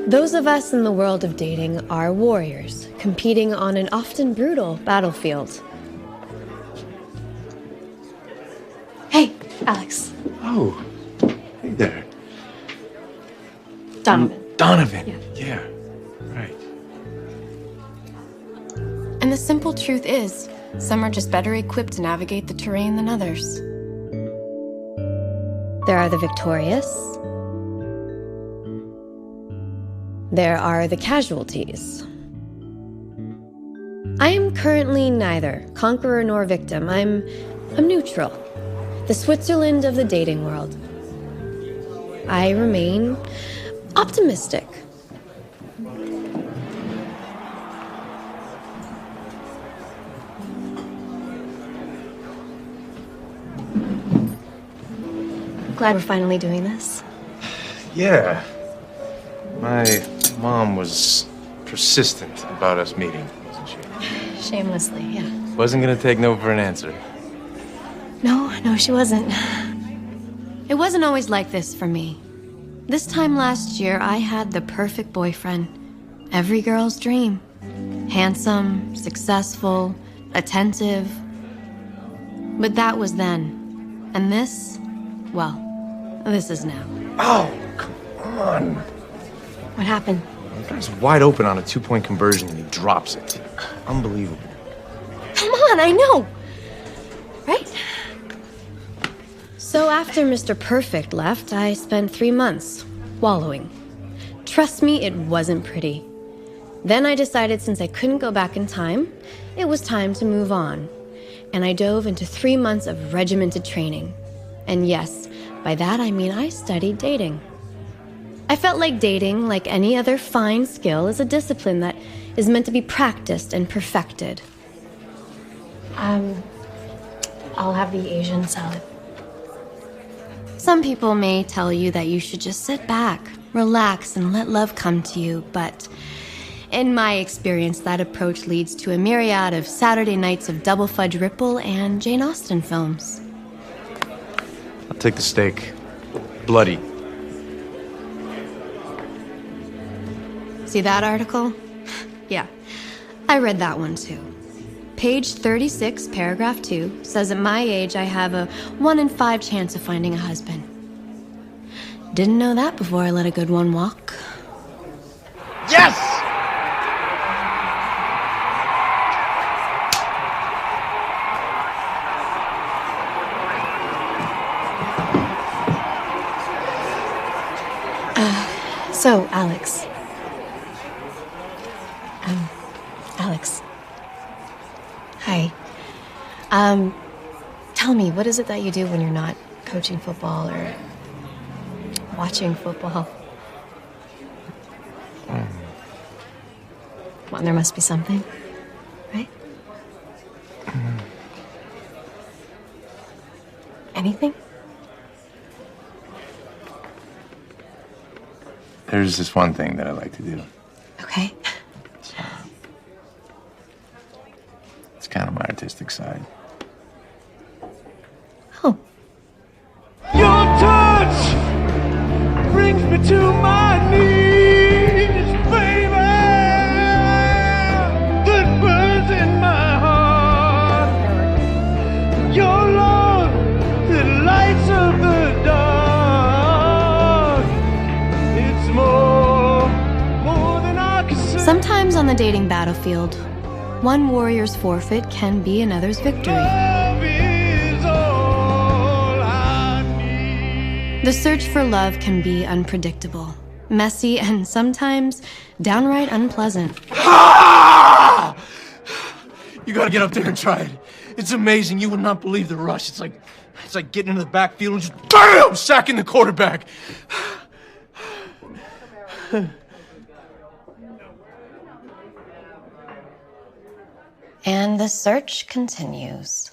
Those of us in the world of dating are warriors, competing on an often brutal battlefield. Hey, Alex. Oh, hey there. Donovan. Donovan. Yeah, right. And the simple truth is, some are just better equipped to navigate the terrain than others. There are the victorious. There are the casualties. I am currently neither conqueror nor victim. I'm neutral. The Switzerland of the dating world. I remain optimistic. Glad we're finally doing this. Yeah. My mom was persistent about us meeting, wasn't she? Shamelessly, yeah. Wasn't gonna take no for an answer. No, she wasn't. It wasn't always like this for me. This time last year, I had the perfect boyfriend. Every girl's dream. Handsome, successful, attentive. But that was then. And this, well, this is now. Oh, come on. What happened? The guy's wide open on a 2-point conversion and he drops it. Unbelievable. Come on, I know. Right? So after Mr. Perfect left, I spent 3 months wallowing. Trust me, it wasn't pretty. Then I decided since I couldn't go back in time, it was time to move on. And I dove into 3 months of regimented training. And yes, by that I mean I studied dating. I felt like dating, like any other fine skill, is a discipline that is meant to be practiced and perfected. I'll have the Asian salad. Some people may tell you that you should just sit back, relax, and let love come to you, but in my experience, that approach leads to a myriad of Saturday nights of Double Fudge Ripple and Jane Austen films. I'll take the steak. Bloody. See that article? Yeah, I read that one too. Page 36, paragraph 2, says at my age I have a 1 in 5 chance of finding a husband. Didn't know that before I let a good one walk. Yes! So, Alex. Alex. Hi. Tell me, what is it that you do when you're not coaching football or watching football? Well, there must be something, right? Anything? There's this one thing that I like to do. Okay. It's kind of my artistic side. Oh. Your touch brings me to my knees, baby. That burns in my heart. Your love that lights up the dark. It's more than I can say. Sometimes on the dating battlefield, one warrior's forfeit can be another's victory. Love is all I need. The search for love can be unpredictable, messy, and sometimes downright unpleasant. Ah! You gotta get up there and try it. It's amazing. You would not believe the rush. It's like getting into the backfield and just BAM! Sacking the quarterback. And the search continues.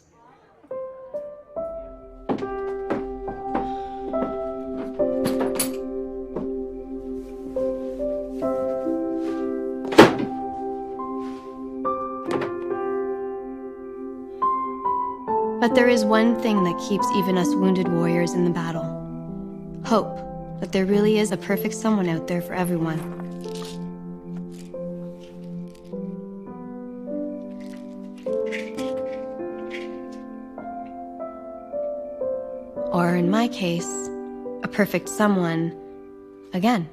But there is one thing that keeps even us wounded warriors in the battle. Hope that there really is a perfect someone out there for everyone. Or in my case, a perfect someone again.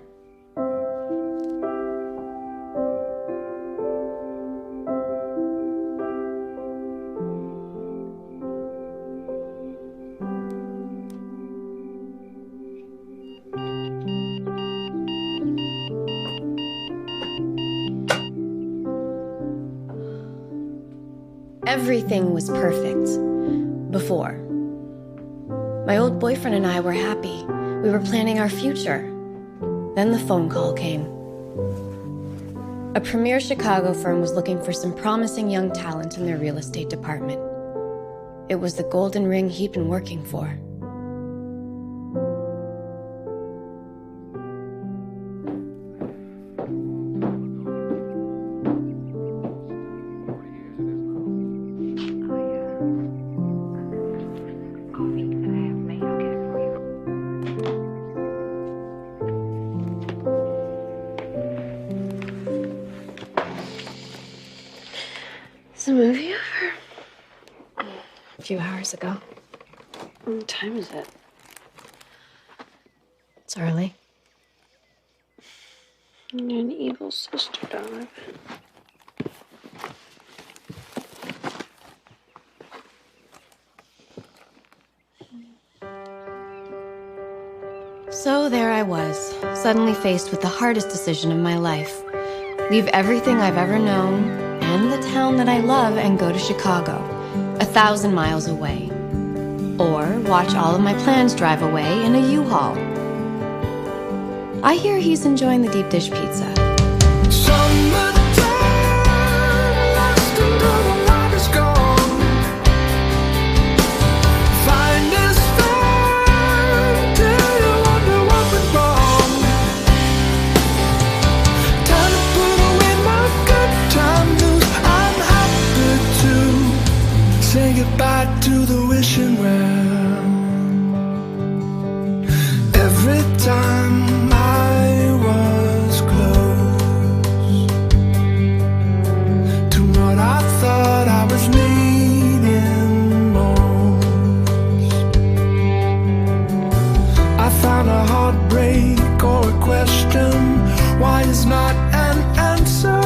Everything was perfect before. My old boyfriend and I were happy. We were planning our future. Then the phone call came. A premier Chicago firm was looking for some promising young talent in their real estate department. It was the golden ring he'd been working for. Is the movie over? A few hours ago. What time is it? It's early. You're an evil sister, dog. So there I was, suddenly faced with the hardest decision of my life. Leave everything I've ever known and the town that I love and go to Chicago, 1,000 miles away. Or watch all of my plans drive away in a U-Haul. I hear he's enjoying the deep dish pizza. Say goodbye to the wishing well. Every time I was close to what I thought I was needing most, I found a heartbreak or a question. Why is not an answer?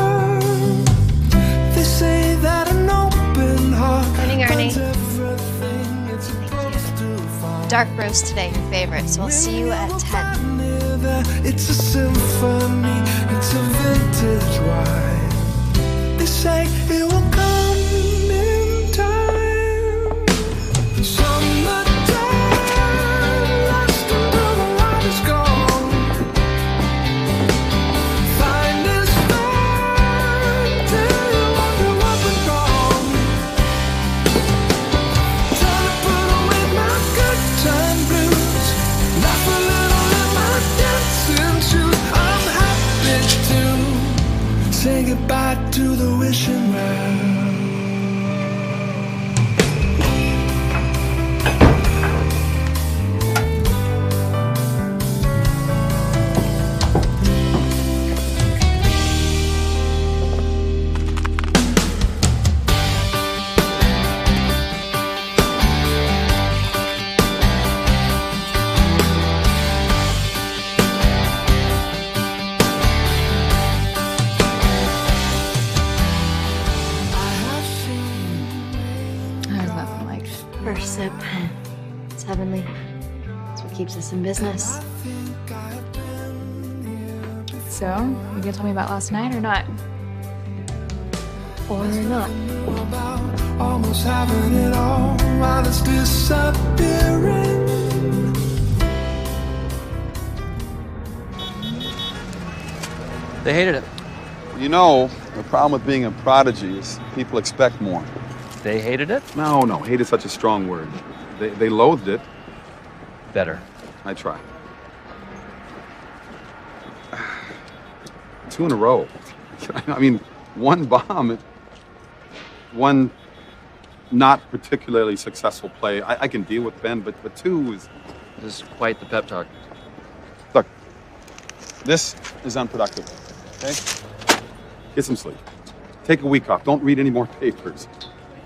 They say that an open heart. Ernie. Dark roast today, your favorite, so I'll see you at 10. It's a symphony, it's a vintage wine. They say it will come in time. Summertime, last until the light is gone. Find this find till you wonder what went wrong. Say goodbye to the wishing well. First sip. It's heavenly. It's what keeps us in business. So, you gonna tell me about last night or not? Or not. Almost having it all while it's disappearing. They hated it. You know, the problem with being a prodigy is people expect more. They hated it? No, hate is such a strong word. They loathed it. Better. I try. 2 in a row. I mean, one bomb, one not particularly successful play. I can deal with Ben, but two is... This is quite the pep talk. Look, this is unproductive, okay? Get some sleep. Take a week off. Don't read any more papers.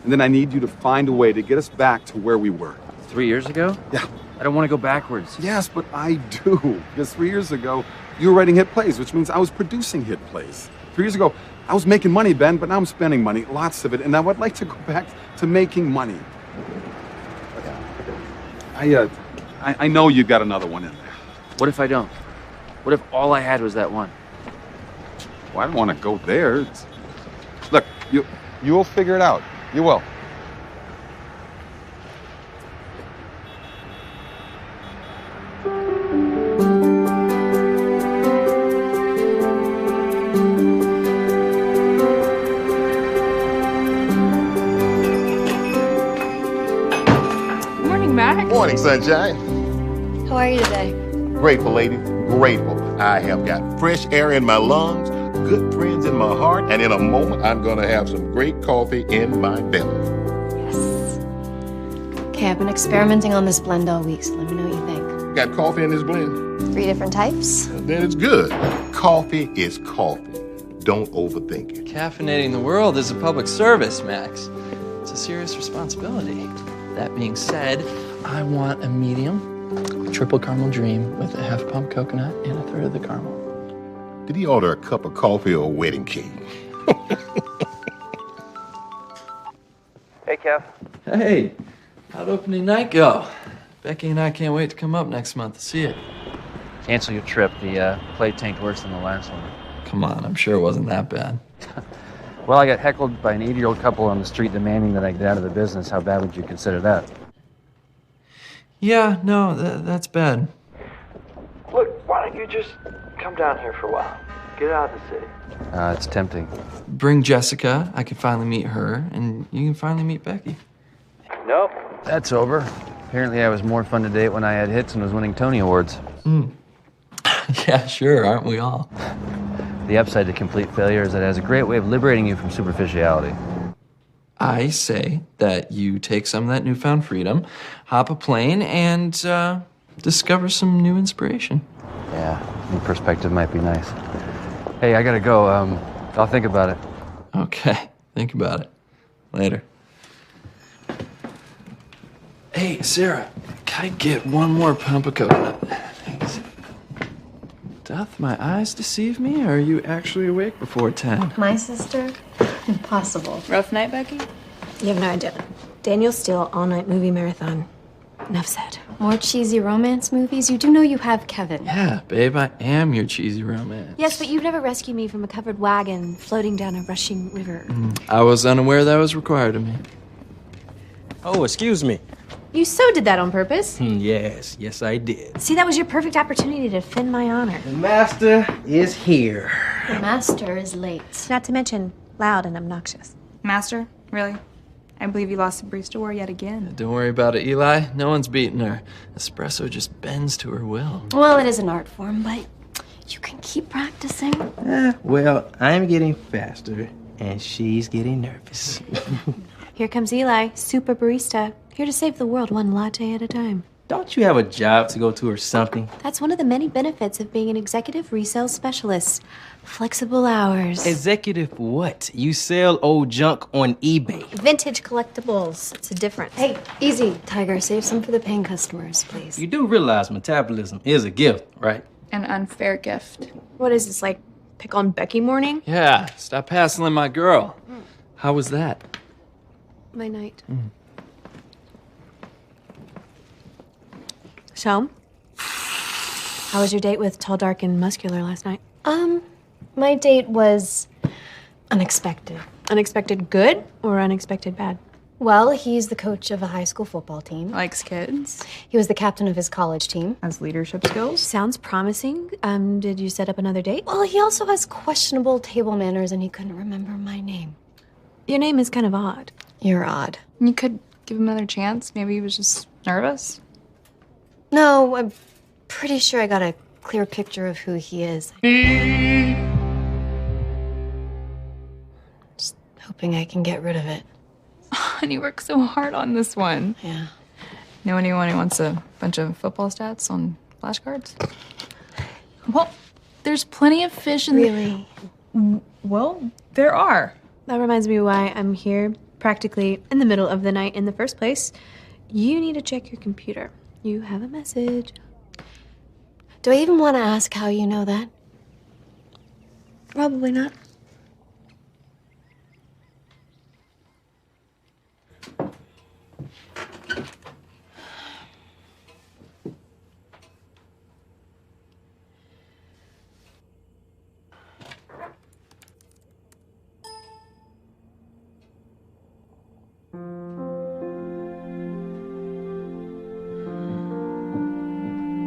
And then I need you to find a way to get us back to where we were. 3 years ago? Yeah. I don't want to go backwards. Yes, but I do. Because 3 years ago, you were writing hit plays, which means I was producing hit plays. 3 years ago, I was making money, Ben, but now I'm spending money, lots of it, and I would like to go back to making money. I know you got another one in there. What if I don't? What if all I had was that one? Well, I don't want to go there. Look, you'll figure it out. You will. Morning, Max. Morning, sunshine. How are you today? Grateful, lady. Grateful. I have got fresh air in my lungs, good friends in my heart, and in a moment, I'm going to have some great coffee in my belly. Yes. Okay, I've been experimenting on this blend all week, so let me know what you think. Got coffee in this blend? 3 different types. Then it's good. Coffee is coffee. Don't overthink it. Caffeinating the world is a public service, Max. It's a serious responsibility. That being said, I want a medium triple caramel dream with a half pump coconut and a third of the caramel. Did he order a cup of coffee or a wedding cake? Hey, Kev. Hey, how'd opening night go? Becky and I can't wait to come up next month to see it. Cancel your trip. The play tanked worse than the last one. Come on, I'm sure it wasn't that bad. Well, I got heckled by an 80-year-old couple on the street demanding that I get out of the business. How bad would you consider that? Yeah, no, that's bad. Look, why don't you just come down here for a while? Get out of the city. It's tempting. Bring Jessica, I can finally meet her, and you can finally meet Becky. Nope. That's over. Apparently I was more fun to date when I had hits and was winning Tony Awards. Yeah, sure, aren't we all? The upside to complete failure is that it has a great way of liberating you from superficiality. I say that you take some of that newfound freedom, hop a plane, and discover some new inspiration. Yeah, new perspective might be nice. Hey, I gotta go. I'll think about it. Okay, think about it. Later. Hey, Sarah, can I get one more pump of coconut? Thanks. Doth my eyes deceive me, or are you actually awake before 10? My sister? Impossible. Rough night, Becky? You have no idea. Daniel Steele all-night movie marathon. Enough said. More cheesy romance movies? You do know you have Kevin. Yeah, babe, I am your cheesy romance. Yes, but you've never rescued me from a covered wagon floating down a rushing river. I was unaware that was required of me. Oh, excuse me. You so did that on purpose. Yes, I did. See, that was your perfect opportunity to defend my honor. The master is here. The master is late. Not to mention loud and obnoxious. Master? Really? I believe you lost the barista war yet again. Don't worry about it, Eli. No one's beating her. Espresso just bends to her will. Well, it is an art form, but you can keep practicing. Well, I'm getting faster, and she's getting nervous. Here comes Eli, super barista, here to save the world one latte at a time. Don't you have a job to go to or something? That's one of the many benefits of being an executive resale specialist. Flexible hours. Executive what? You sell old junk on eBay. Vintage collectibles. It's a difference. Hey, easy, Tiger. Save some for the paying customers, please. You do realize metabolism is a gift, right? An unfair gift. What is this, like pick on Becky morning? Yeah, stop hassling my girl. How was that? My night. So, how was your date with Tall, Dark, and Muscular last night? My date was unexpected. Unexpected good or unexpected bad? Well, he's the coach of a high school football team. Likes kids. He was the captain of his college team. Has leadership skills. Sounds promising. Did you set up another date? Well, he also has questionable table manners, and he couldn't remember my name. Your name is kind of odd. You're odd. You could give him another chance. Maybe he was just nervous. No, I'm pretty sure I got a clear picture of who he is. Just hoping I can get rid of it. on. You work so hard on this one. Yeah. Know anyone who wants a bunch of football stats on flashcards? Well, there's plenty of fish in Really? Well, there are. That reminds me why I'm here practically in the middle of the night in the first place. You need to check your computer. You have a message. Do I even want to ask how you know that? Probably not.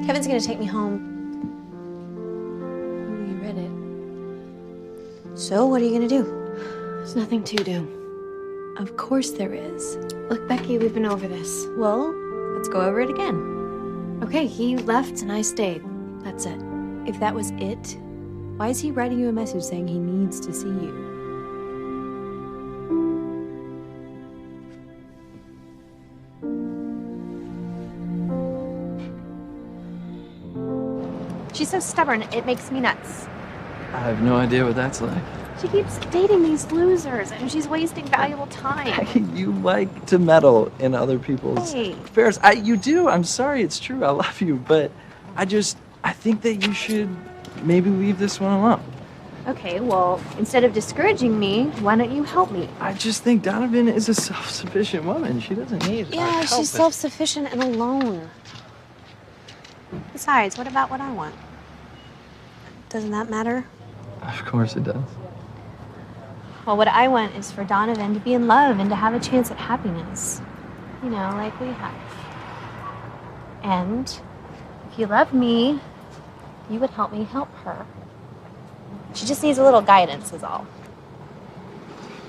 Kevin's gonna take me home. You read it. So, what are you gonna do? There's nothing to do. Of course there is. Look, Becky, we've been over this. Well, let's go over it again. Okay, he left and I stayed. That's it. If that was it, why is he writing you a message saying he needs to see you? She's so stubborn, it makes me nuts. I have no idea what that's like. She keeps dating these losers, and she's wasting valuable time. You like to meddle in other people's Hey. affairs. You do. I'm sorry. It's true. I love you. But I think that you should maybe leave this one alone. Okay, well, instead of discouraging me, why don't you help me? I just think Donovan is a self-sufficient woman. She doesn't need our Yeah, help. she's self-sufficient and alone. Besides, what about what I want? Doesn't that matter? Of course it does. Well, what I want is for Donovan to be in love and to have a chance at happiness. You know, like we have. And if you love me, you would help me help her. She just needs a little guidance is all.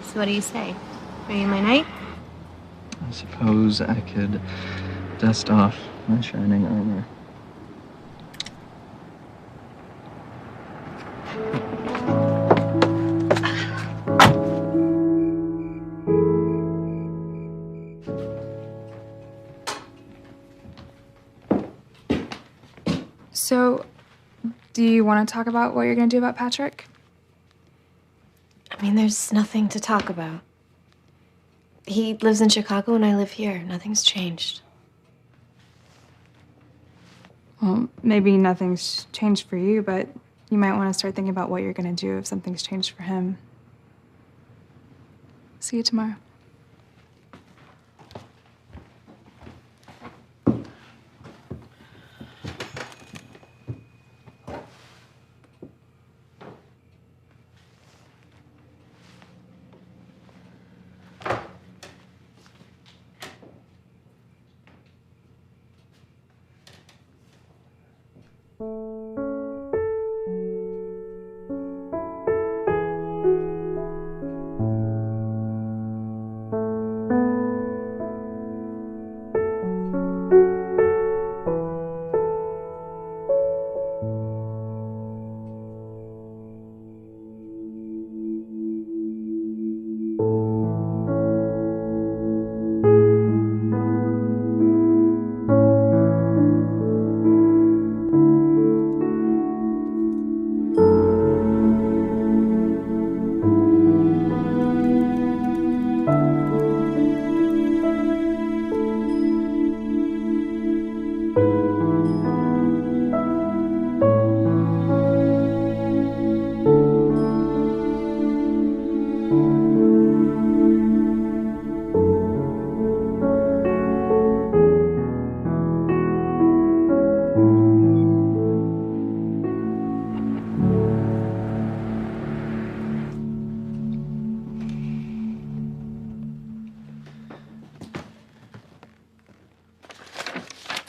So what do you say? Ready in my night? I suppose I could dust off my shining armor. So, do you want to talk about what you're going to do about Patrick? I mean, there's nothing to talk about. He lives in Chicago and I live here. Nothing's changed. Well, maybe nothing's changed for you, but you might want to start thinking about what you're going to do if something's changed for him. See you tomorrow.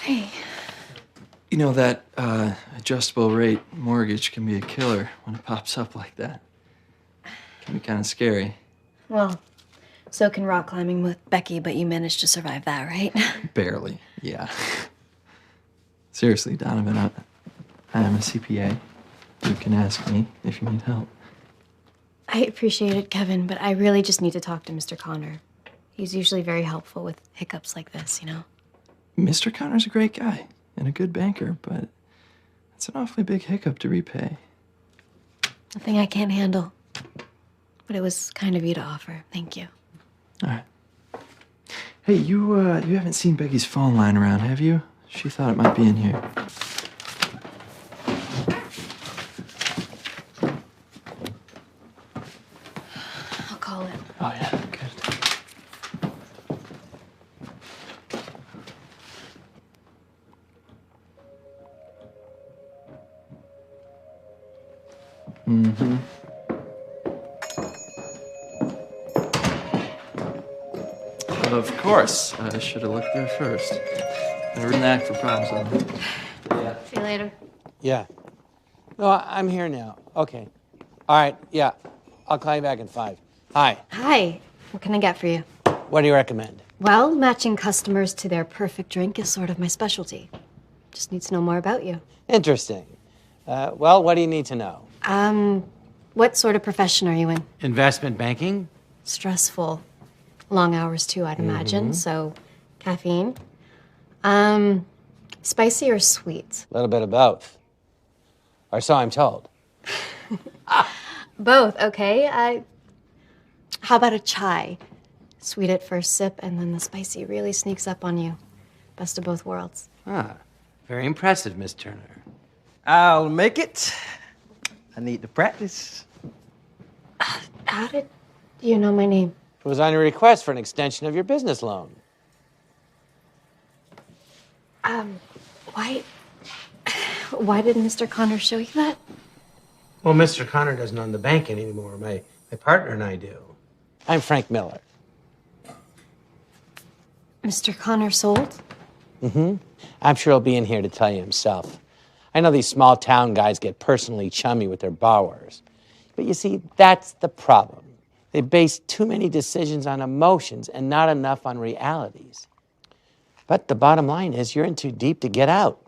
Hey. You know, that adjustable rate mortgage can be a killer when it pops up like that. It can be kind of scary. Well, so can rock climbing with Becky, but you managed to survive that, right? Barely, yeah. Seriously, Donovan, I am a CPA. You can ask me if you need help. I appreciate it, Kevin, but I really just need to talk to Mr. Connor. He's usually very helpful with hiccups like this, you know? Mr. Connor's a great guy and a good banker, but it's an awfully big hiccup to repay. Nothing I can't handle. But it was kind of you to offer. Thank you. All right. Hey, you haven't seen Becky's phone lying around, have you? She thought it might be in here. I'll call it. Oh, yeah, good. Mm-hmm. Of course. I should have looked there first. Never an act for problem solving. Yeah. See you later. Yeah. No, I'm here now. Okay. All right, yeah. I'll call you back in 5. Hi. Hi. What can I get for you? What do you recommend? Well, matching customers to their perfect drink is sort of my specialty. Just need to know more about you. Interesting. Well, what do you need to know? What sort of profession are you in? Investment banking? Stressful. Long hours, too, I'd imagine. So, caffeine. Spicy or sweet? A little bit of both. Or so I'm told. Both, okay. How about a chai? Sweet at first sip, and then the spicy really sneaks up on you. Best of both worlds. Ah, very impressive, Miss Turner. I'll make it. I need to practice. How did you know my name? It was on your request for an extension of your business loan. Why did Mr. Connor show you that? Well, Mr. Connor doesn't own the bank anymore. My partner and I do. I'm Frank Miller. Mr. Connor sold? Mm-hmm. I'm sure he'll be in here to tell you himself. I know these small town guys get personally chummy with their borrowers. But you see, that's the problem. They base too many decisions on emotions and not enough on realities. But the bottom line is you're in too deep to get out.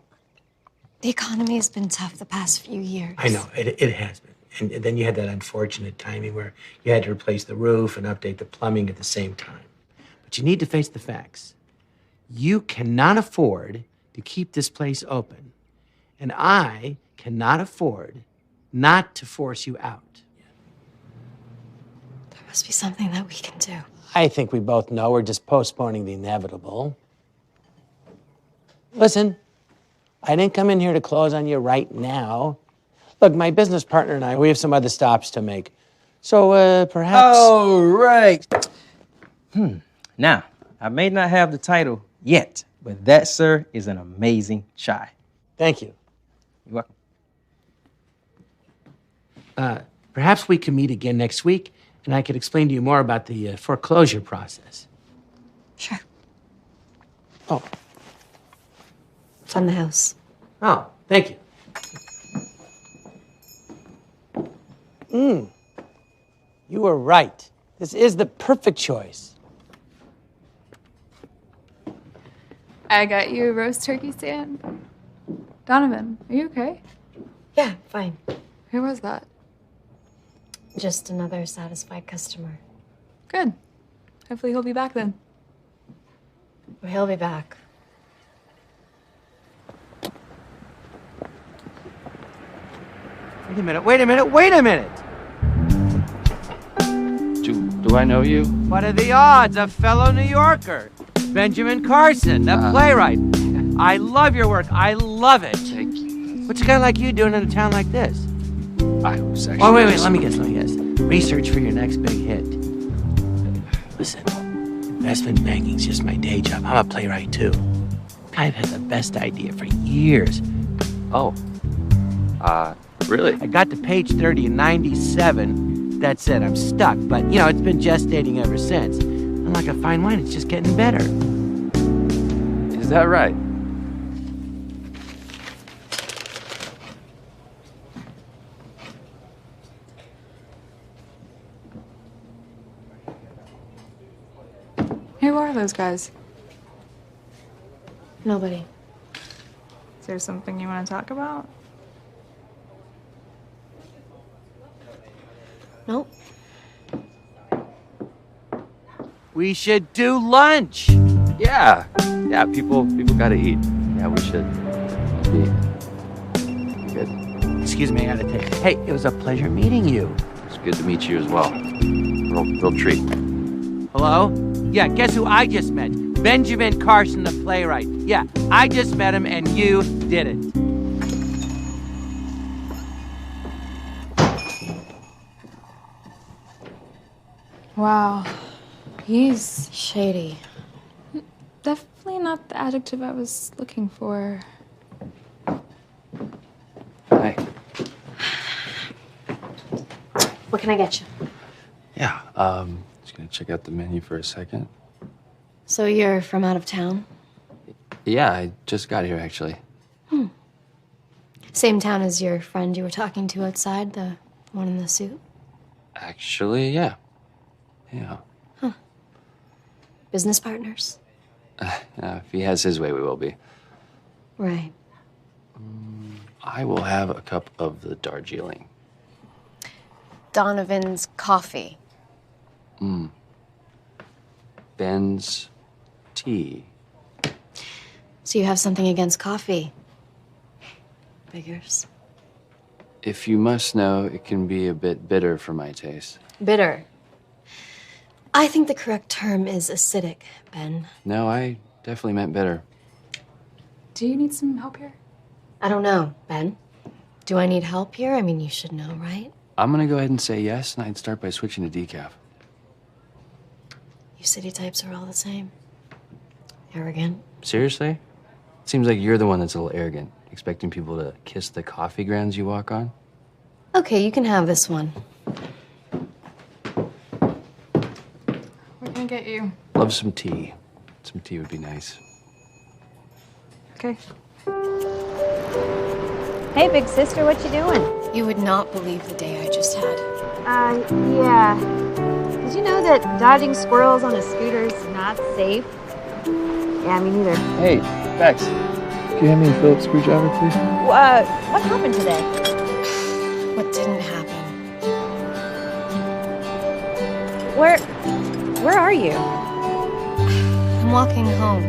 The economy has been tough the past few years. I know, it has been. And then you had that unfortunate timing where you had to replace the roof and update the plumbing at the same time. But you need to face the facts. You cannot afford to keep this place open. And I cannot afford not to force you out. There must be something that we can do. I think we both know we're just postponing the inevitable. Listen, I didn't come in here to close on you right now. Look, my business partner and I, we have some other stops to make. So, perhaps... Oh, right. Now, I may not have the title yet, but that, sir, is an amazing chai. Thank you. You're welcome. Perhaps we can meet again next week, and I could explain to you more about the foreclosure process. Sure. Oh. It's on the house. Oh, thank you. You were right. This is the perfect choice. I got you a roast turkey stand. Donovan, are you okay? Yeah, fine. Who was that? Just another satisfied customer. Good. Hopefully he'll be back then. Well, he'll be back. Wait a minute. Do I know you? What are the odds? A fellow New Yorker, Benjamin Carson, the playwright. I love your work. I love it. Thank you. What's a guy like you doing in a town like this? I was actually... Oh, wait, let me guess. Research for your next big hit. Listen, investment banking's just my day job. I'm a playwright, too. I've had the best idea for years. Oh. Really? I got to page 30 in 97. That's it, I'm stuck. But, it's been gestating ever since. And like a fine wine, it's just getting better. Is that right? Who are those guys? Nobody. Is there something you want to talk about? Nope. We should do lunch. Yeah, people gotta eat. Yeah, we should be good. Excuse me, I gotta take. Hey, it was a pleasure meeting you. It's good to meet you as well. Real treat. Hello? Yeah, guess who I just met? Benjamin Carson, the playwright. Yeah, I just met him and you didn't. Wow. He's shady. Definitely not the adjective I was looking for. Hi. What can I get you? Yeah, just gonna check out the menu for a second. So you're from out of town? Yeah, I just got here actually. Same town as your friend you were talking to outside, the one in the suit? Actually, yeah. Yeah. Business partners? If he has his way, we will be. Right. I will have a cup of the Darjeeling. Donovan's coffee. Ben's tea. So you have something against coffee? Figures. If you must know, it can be a bit bitter for my taste. Bitter. I think the correct term is acidic, Ben. No, I definitely meant bitter. Do you need some help here? I don't know, Ben. Do I need help here? I mean, you should know, right? I'm gonna go ahead and say yes, and I'd start by switching to decaf. You city types are all the same. Arrogant. Seriously? It seems like you're the one that's a little arrogant, expecting people to kiss the coffee grounds you walk on. Okay, you can have this one. What can I get you? Love some tea. Some tea would be nice. Okay. Hey, big sister, what you doing? You would not believe the day I just had. Yeah. Did you know that dodging squirrels on a scooter is not safe? Yeah, me neither. Hey, Bex, can you hand me a Phillips screwdriver, please? What happened today? What didn't happen? Where are you? I'm walking home.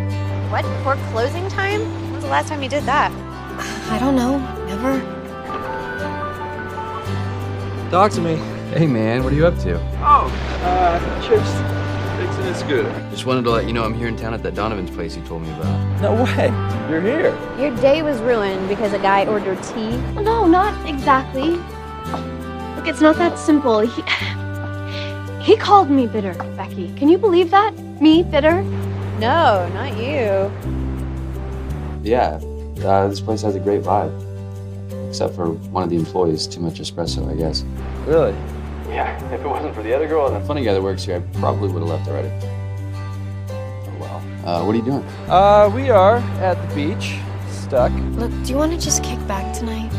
What, before closing time? When's the last time you did that? I don't know. Never. Talk to me. Hey man, what are you up to? Oh, just fixing a scooter. Just wanted to let you know I'm here in town at that Donovan's place you told me about. No way. You're here. Your day was ruined because a guy ordered tea? Well, no, not exactly. Look, it's not that simple. He called me bitter, Becky. Can you believe that? Me, bitter? No, not you. Yeah, this place has a great vibe. Except for one of the employees, too much espresso, I guess. Really? Yeah, if it wasn't for the other girl and the funny guy that works here, I probably would have left already. Oh well. What are you doing? We are at the beach, stuck. Look, do you want to just kick back tonight?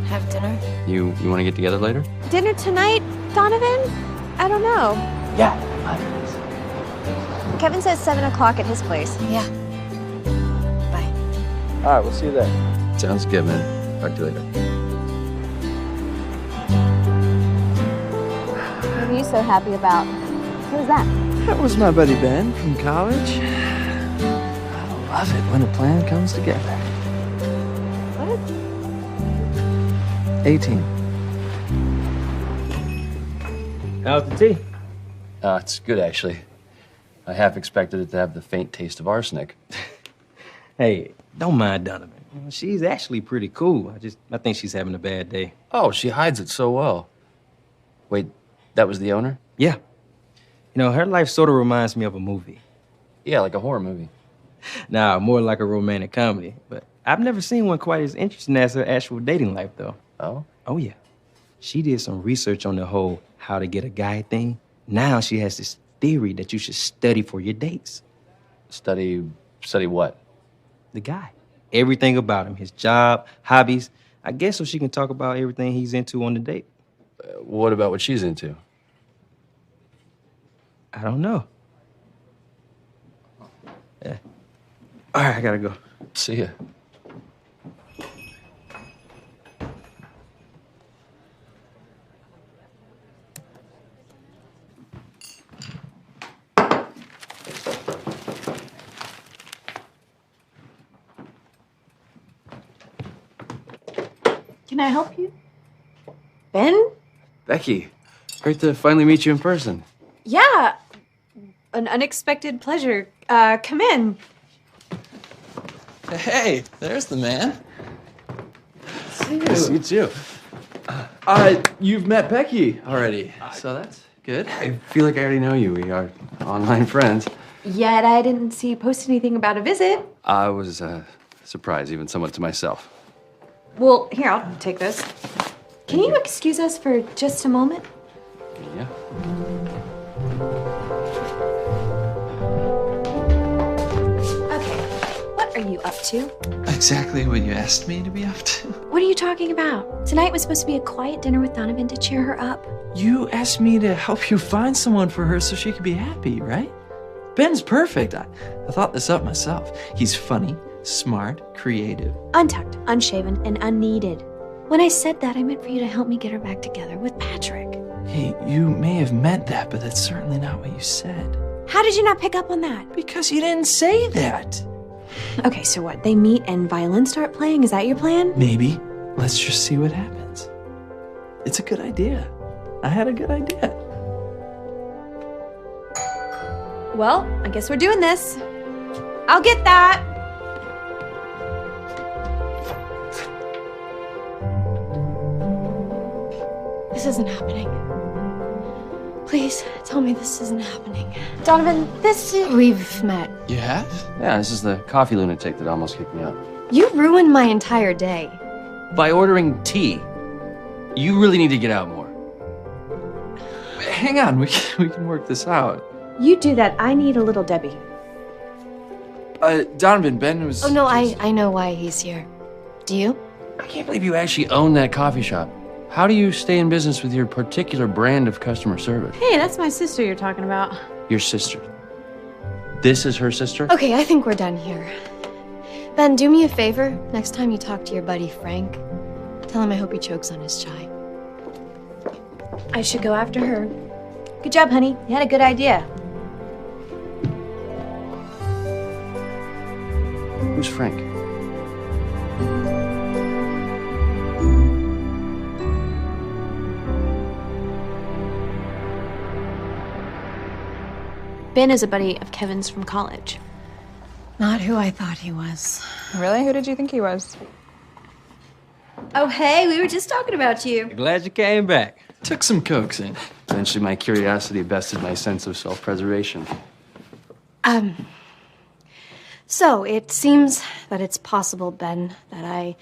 Have dinner? You want to get together later? Dinner tonight, Donovan? I don't know. Yeah. Kevin says 7 o'clock at his place. Yeah. Bye. All right, we'll see you there. Sounds good, man. Talk to you later. What are you so happy about? Who's that? That was my buddy Ben from college. I love it when a plan comes together. What? 18. How's the tea? It's good, actually. I half expected it to have the faint taste of arsenic. Hey, don't mind Donovan. She's actually pretty cool. I think she's having a bad day. Oh, she hides it so well. Wait, that was the owner? Yeah. You know, her life sort of reminds me of a movie. Yeah, like a horror movie. Nah, more like a romantic comedy. But I've never seen one quite as interesting as her actual dating life, though. Oh? Oh, yeah. She did some research on the whole how to get a guy thing. Now she has this theory that you should study for your dates. Study what? The guy. Everything about him, his job, hobbies. I guess so she can talk about everything he's into on the date. What about what she's into? I don't know. Yeah. All right, I gotta go. See ya. Can I help you? Ben? Becky, great to finally meet you in person. Yeah. An unexpected pleasure. Come in. Hey, there's the man. Nice to meet you. You've met Becky already, so that's good. I feel like I already know you. We are online friends. Yet I didn't see you post anything about a visit. I was surprised, even somewhat to myself. Well, here, I'll take this. Can you excuse us for just a moment? Yeah. Okay, what are you up to? Exactly what you asked me to be up to. What are you talking about? Tonight was supposed to be a quiet dinner with Donovan to cheer her up. You asked me to help you find someone for her so she could be happy, right? Ben's perfect. I thought this up myself. He's funny, smart, creative. Untucked, unshaven, and unneeded. When I said that, I meant for you to help me get her back together with Patrick. Hey, you may have meant that, but that's certainly not what you said. How did you not pick up on that? Because you didn't say that. Okay, so what? They meet and violins start playing? Is that your plan? Maybe. Let's just see what happens. It's a good idea. I had a good idea. Well, I guess we're doing this. I'll get that. This isn't happening. Please, tell me this isn't happening. Donovan, this is... We've met. You have? Yeah, this is the coffee lunatic that almost kicked me out. You ruined my entire day. By ordering tea. You really need to get out more. Hang on, we can work this out. You do that. I need a little Debbie. Donovan, Ben was... Oh, no, I know why he's here. Do you? I can't believe you actually own that coffee shop. How do you stay in business with your particular brand of customer service? Hey, that's my sister you're talking about. Your sister. This is her sister? Okay, I think we're done here. Ben, do me a favor. Next time you talk to your buddy Frank, tell him I hope he chokes on his chai. I should go after her. Good job, honey. You had a good idea. Who's Frank? Ben is a buddy of Kevin's from college. Not who I thought he was. Really? Who did you think he was? Oh, hey, we were just talking about you. Glad you came back. Took some coaxing. Eventually, my curiosity bested my sense of self-preservation. So it seems that it's possible, Ben, that I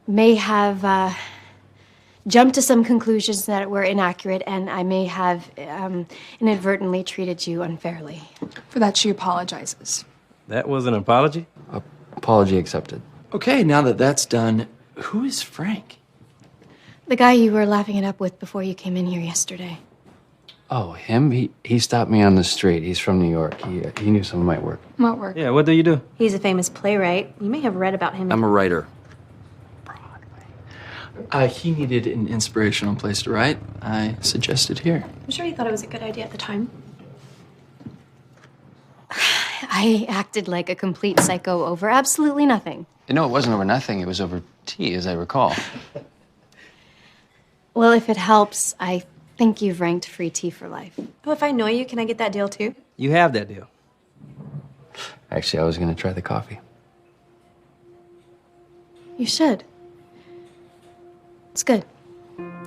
may have jumped to some conclusions that were inaccurate, and I may have inadvertently treated you unfairly. For that, she apologizes. That was an apology? Apology accepted. Okay, now that that's done, who is Frank? The guy you were laughing it up with before you came in here yesterday. Oh, him? He stopped me on the street. He's from New York. He knew some of my work. What work? Yeah, what do you do? He's a famous playwright. You may have read about him. I'm a writer. He needed an inspirational place to write. I suggested here. I'm sure you thought it was a good idea at the time. I acted like a complete psycho over absolutely nothing. No, it wasn't over nothing. It was over tea, as I recall. Well, if it helps, I think you've ranked free tea for life. Oh, if I know you, can I get that deal too? You have that deal. Actually, I was going to try the coffee. You should. It's good.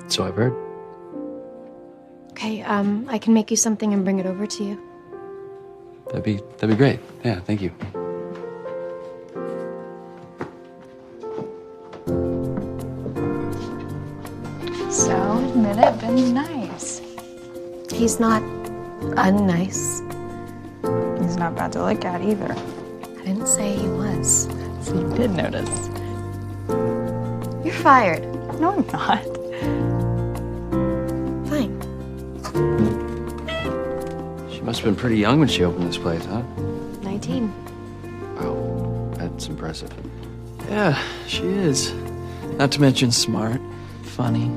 So I've heard. Okay, I can make you something and bring it over to you. That'd be great. Yeah, thank you. So, admit it, Ben's nice. He's not unnice. He's not bad to look at either. I didn't say he was. So you did notice. You're fired. No, I'm not. Fine. She must have been pretty young when she opened this place, huh? 19. Wow, that's impressive. Yeah, she is. Not to mention smart, funny,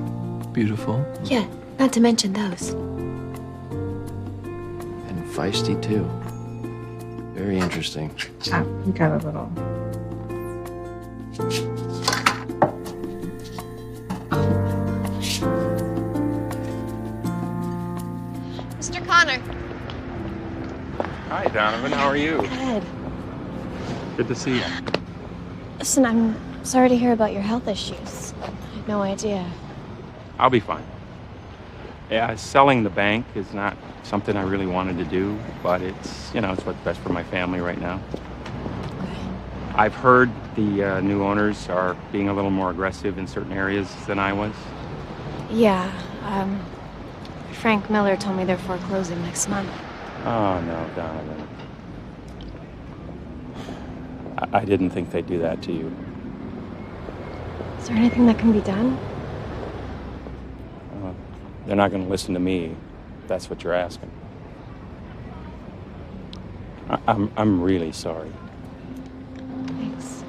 beautiful. Yeah, not to mention those. And feisty, too. Very interesting. You got a little. Connor. Hi, Donovan. How are you? Ed, Good to see you. listen, I'm sorry to hear about your health issues. I had no idea. I'll be fine. Yeah, selling the bank is not something I really wanted to do, but it's, it's what's best for my family right now. I've heard the new owners are being a little more aggressive in certain areas than I was. Yeah, Frank Miller told me they're foreclosing next month. Oh, no, Donovan. I didn't think they'd do that to you. Is there anything that can be done? They're not going to listen to me, if that's what you're asking. I'm really sorry. Thanks.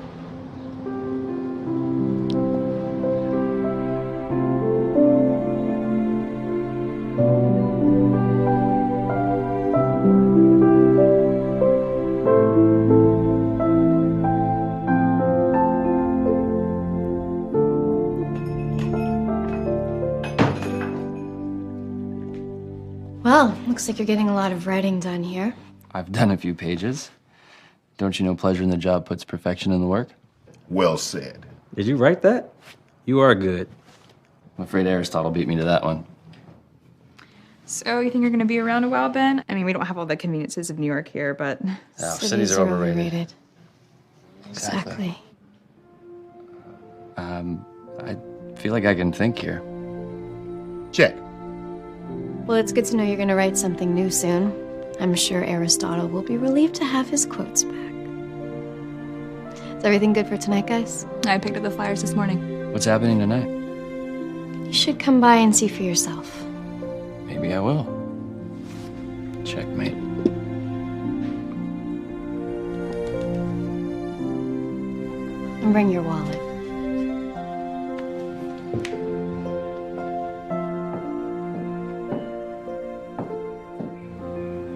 Well, looks like you're getting a lot of writing done here. I've done a few pages. Don't you know pleasure in the job puts perfection in the work? Well said. Did you write that? You are good. I'm afraid Aristotle beat me to that one. So you think you're gonna be around a while, Ben? I mean, we don't have all the conveniences of New York here, but Cities are overrated. Exactly. I feel like I can think here. Check. Well, it's good to know you're going to write something new soon. I'm sure Aristotle will be relieved to have his quotes back. Is everything good for tonight, guys? I picked up the flyers this morning. What's happening tonight? You should come by and see for yourself. Maybe I will. Checkmate. And bring your wallet.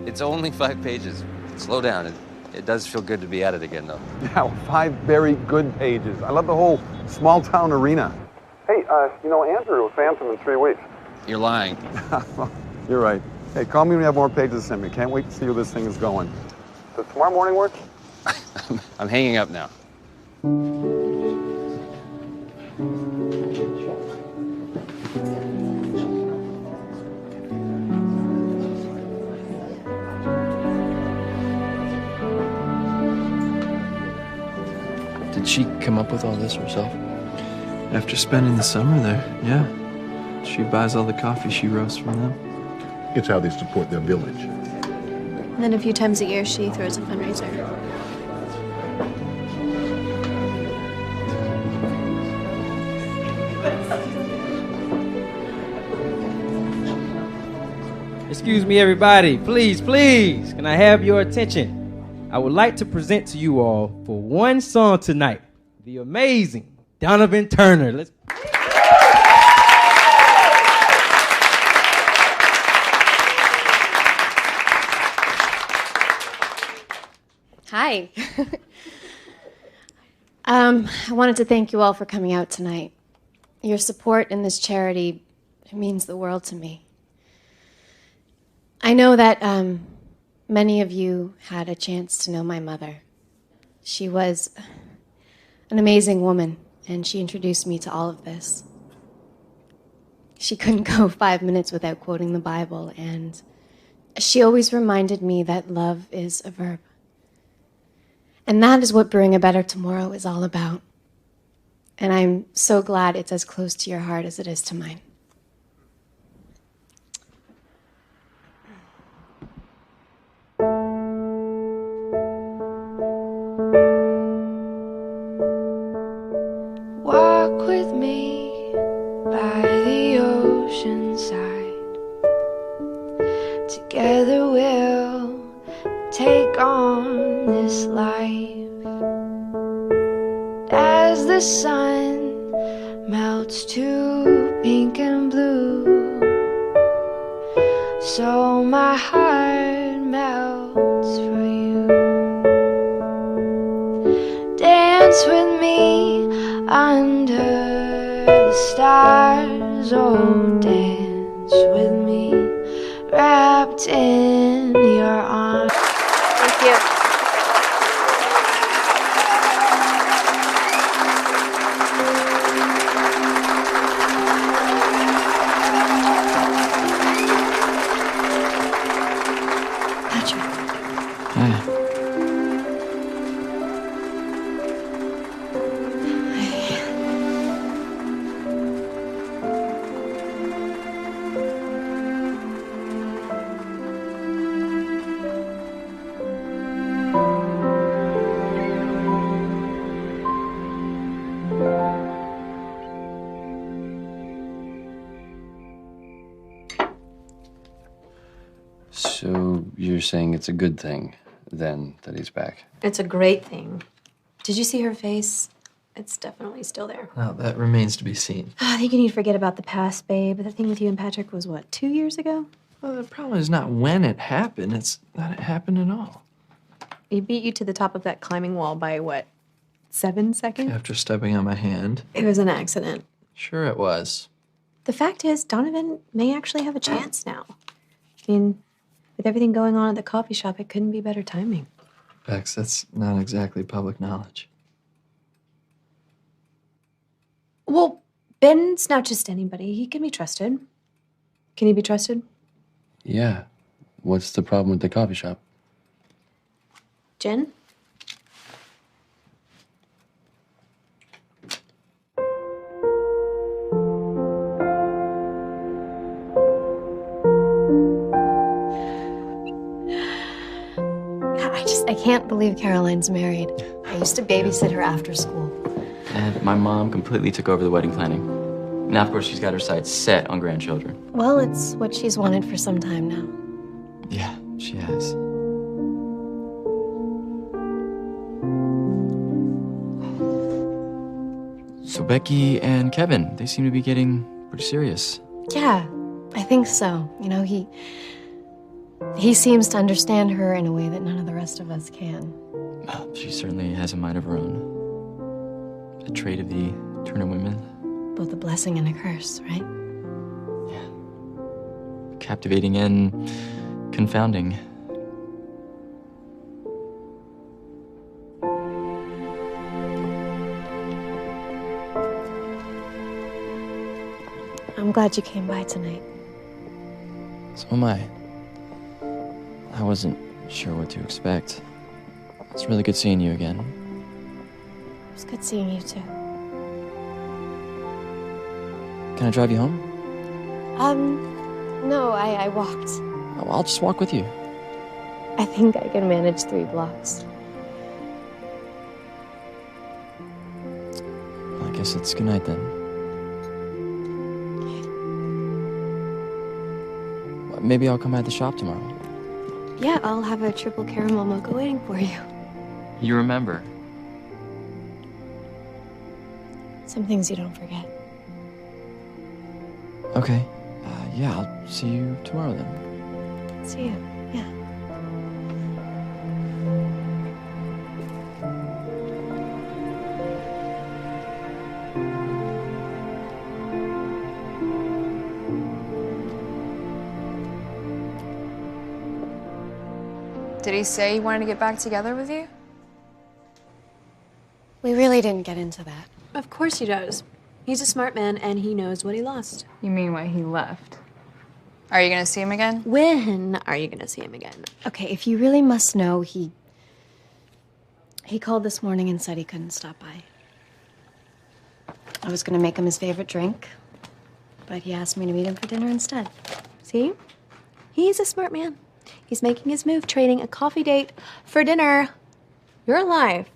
It's only 5 pages. Slow down. It does feel good to be at it again, though. Yeah, well, 5 very good pages. I love the whole small town arena. Hey, Andrew will Phantom in 3 weeks. You're lying. You're right. Hey, call me when you have more pages to send me. Can't wait to see where this thing is going. Does tomorrow morning work? I'm hanging up now. Did she come up with all this herself? After spending the summer there, yeah. She buys all the coffee she roasts from them. It's how they support their village. And then a few times a year, she throws a fundraiser. Excuse me, everybody. Please, please, can I have your attention? I would like to present to you all for one song tonight, the amazing Donovan Turner. Let's. Hi. I wanted to thank you all for coming out tonight. Your support in this charity, it means the world to me. I know that many of you had a chance to know my mother. She was an amazing woman, and she introduced me to all of this. She couldn't go 5 minutes without quoting the Bible, and she always reminded me that love is a verb. And that is what Brewing a Better Tomorrow is all about. And I'm so glad it's as close to your heart as it is to mine. Walk with me by the ocean side. Together we'll take on this life. As the sun melts to pink and blue, so my heart melts for you. Dance with me under the stars, oh, dance with me, wrap wrapped in your arms. Thank you. Hi. So you're saying it's a good thing, then, that he's back? It's a great thing. Did you see her face? It's definitely still there. Well, that remains to be seen. I think you need to forget about the past, babe. The thing with you and Patrick was what, 2 years ago? Well, the problem is not when it happened, it's that it happened at all. He beat you to the top of that climbing wall by what, 7 seconds? After stepping on my hand. It was an accident. Sure it was. The fact is, Donovan may actually have a chance now. I mean, with everything going on at the coffee shop, it couldn't be better timing. Bex, that's not exactly public knowledge. Well, Ben's not just anybody. He can be trusted. Can he be trusted? Yeah. What's the problem with the coffee shop? Jen? I can't believe Caroline's married. I used to babysit her after school. And my mom completely took over the wedding planning. Now, of course, she's got her sights set on grandchildren. Well, it's what she's wanted for some time now. Yeah, she has. So Becky and Kevin, they seem to be getting pretty serious. Yeah, I think so. You know, he seems to understand her in a way that none of the rest of us can. Well, she certainly has a mind of her own. A trait of the Turner women. Both a blessing and a curse, right? Captivating and confounding. I'm glad you came by tonight. So am I. I wasn't sure what to expect. It's really good seeing you again. It was good seeing you too. Can I drive you home? No, I walked. Oh, I'll just walk with you. I think I can manage 3 blocks. Well, I guess it's good night then. Well, maybe I'll come by the shop tomorrow. Yeah, I'll have a triple caramel mocha waiting for you. You remember? Some things you don't forget. Okay. Yeah, I'll see you tomorrow then. See you, yeah. Did he say he wanted to get back together with you? We really didn't get into that. Of course he does. He's a smart man, and he knows what he lost. You mean why he left? Are you gonna see him again? When are you gonna see him again? Okay, if you really must know, he called this morning and said he couldn't stop by. I was gonna make him his favorite drink, but he asked me to meet him for dinner instead. See? He's a smart man. He's making his move, trading a coffee date for dinner. Your life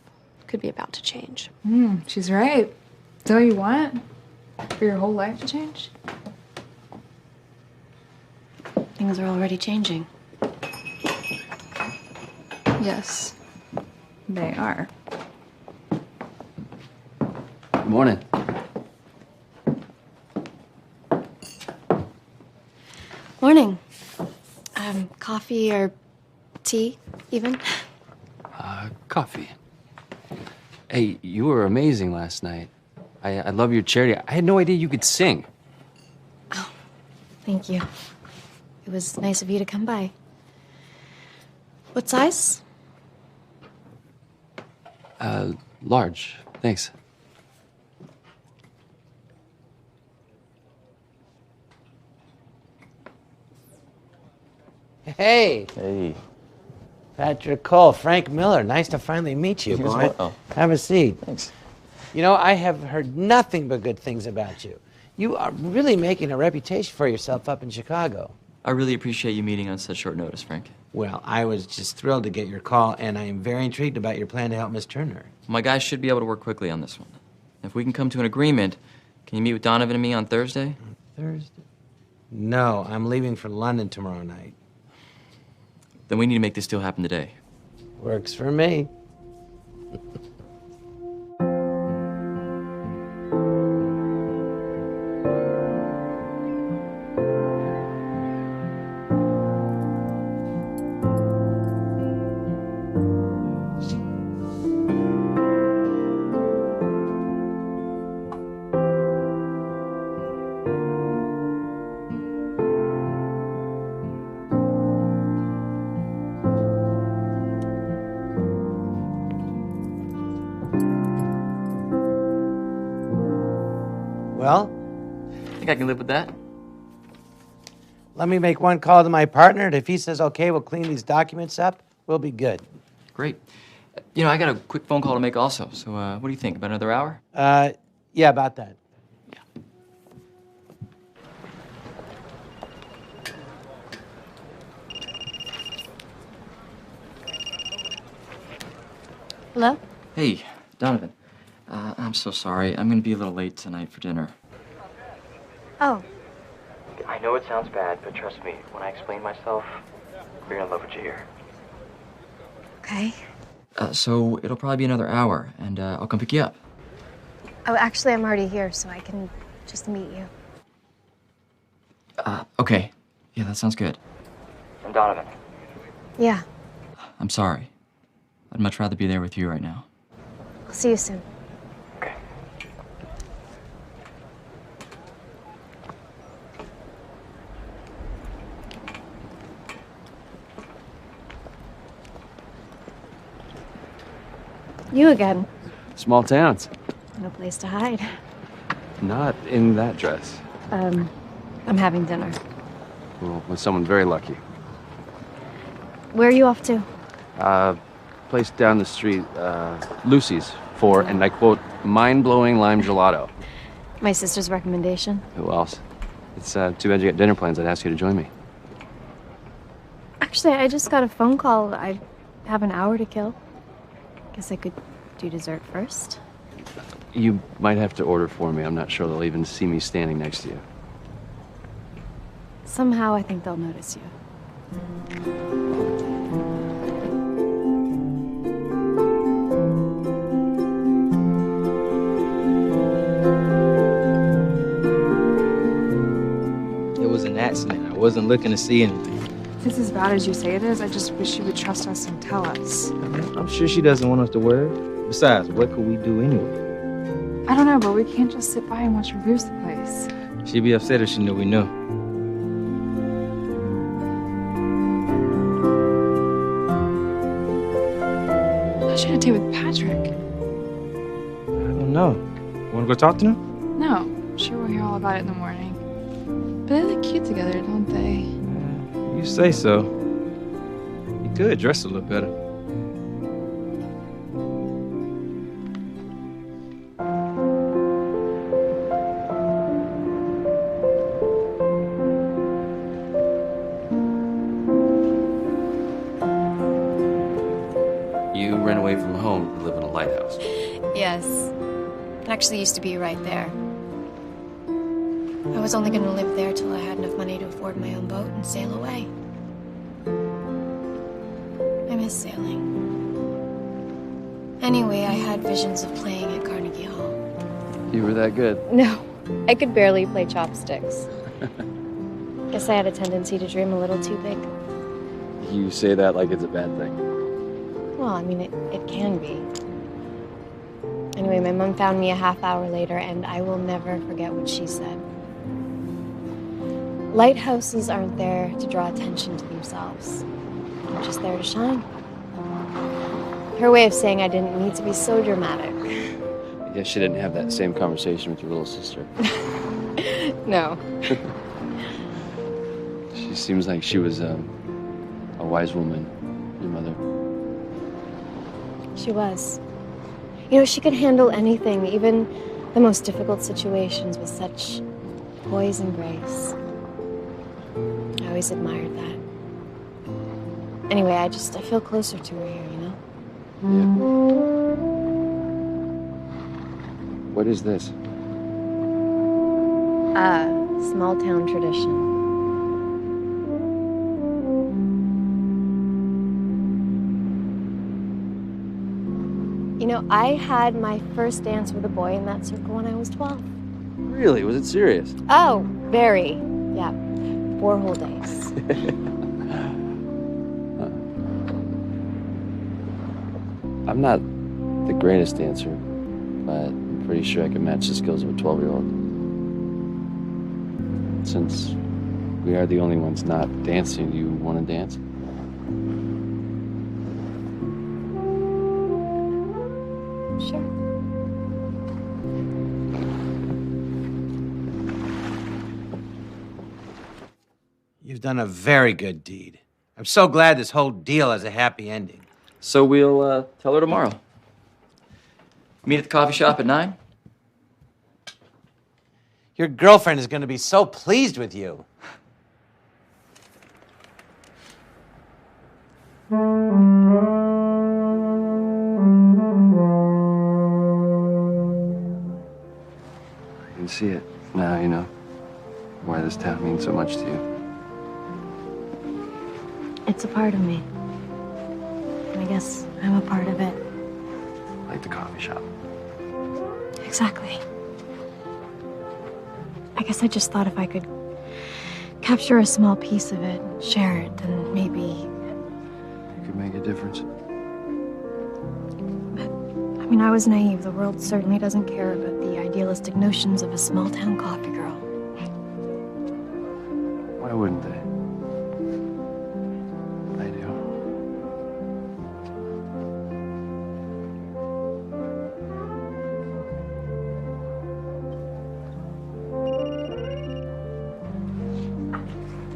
could be about to change. She's right. Is that what you want? For your whole life to change? Things are already changing. Yes, they are. Good morning. Morning. Coffee or tea, even? Coffee. Hey, you were amazing last night. I love your charity. I had no idea you could sing. Thank you. It It was nice of you to come by. What size? Large. Thanks. Hey. Hey. Patrick Cole, Frank Miller. Nice to finally meet you, You as boy. well. Have a seat. Thanks. You know, I have heard nothing but good things about you. You are really making a reputation for yourself up in Chicago. I really appreciate you meeting on such short notice, Frank. Well, I was just thrilled to get your call, and I am very intrigued about your plan to help Miss Turner. My guys should be able to work quickly on this one. If we can come to an agreement, can you meet with Donovan and me on Thursday? Thursday? No, I'm leaving for London tomorrow night. Then we need to make this deal happen today. Works for me. Well, I think I can live with that. let me make one call to my partner, and if he says okay, we'll clean these documents up. We'll be good. Great. You know, I got a quick phone call to make also. So what do you think? About another hour? Yeah, about that. Hello? Hey, Donovan. I'm so sorry. I'm going to be a little late tonight for dinner. Oh, I know it sounds bad, but trust me, when I explain myself, we're gonna love what you hear. okay. So it'll probably be another hour, and I'll come pick you up. Oh, actually, I'm already here, so I can just meet you. Okay. Yeah, that sounds good. And Donovan, Yeah, I'm sorry. I'd much rather be there with you right now. I'll see you soon. okay. You again. Small towns. No place to hide. Not in that dress. I'm having dinner. Well, with someone very lucky. Where are you off to? Place down the street, Lucy's, for, and I quote, mind-blowing lime gelato. My sister's recommendation. Who else? It's too bad you got dinner plans. I'd ask you to join me. Actually, I just got a phone call. I have an hour to kill. Guess I could do dessert first. You might have to order for me. I'm not sure they'll even see me standing next to you. Somehow, I think they'll notice you. It was an accident. I wasn't looking to see anything. If it's as bad as you say it is, I just wish you would trust us and tell us. I'm sure she doesn't want us to worry. Besides, what could we do anyway? I don't know, but we can't just sit by and watch her lose the place. She'd be upset if she knew we knew. How should I do with Patrick? I don't know. Want to go talk to him? No, I'm sure we'll hear all about it in the morning. But they look cute together, don't they? You say so. You could dress a little better. You ran away from home to live in a lighthouse. Yes. It actually used to be right there. I was only going to live there till I had enough money to afford my own boat and sail away. I miss sailing. Anyway, I had visions of playing at Carnegie Hall. You were that good. No, I could barely play chopsticks. Guess I had a tendency to dream a little too big. You say that like it's a bad thing. Well, I mean, it can be. Anyway, my mom found me a half hour later, and I will never forget what she said. Lighthouses aren't there to draw attention to themselves. They're just there to shine. Her way of saying I didn't need to be so dramatic. I guess she didn't have that same conversation with your little sister. No. She seems like she was a wise woman, your mother. She was. She could handle anything, even the most difficult situations, with such poise and grace. I always admired that. Anyway, I feel closer to her here, What is this? Small town tradition. I had my first dance with a boy in that circle when I was 12. Really? Was it serious? Oh, very. Yeah. 4 whole days. I'm not the greatest dancer, but I'm pretty sure I can match the skills of a 12-year-old. Since we are the only ones not dancing, you want to dance? Sure. You've done a very good deed. I'm so glad this whole deal has a happy ending. So we'll tell her tomorrow. Meet at the coffee shop at 9? Your girlfriend is going to be so pleased with you. I can see it. Now you know why this town means so much to you. It's a part of me. And I guess I'm a part of it. Like the coffee shop. Exactly. I guess I just thought if I could capture a small piece of it and share it, then maybe... You could make a difference. I was naive. The world certainly doesn't care about the idealistic notions of a small-town coffee girl. Why wouldn't they? I do.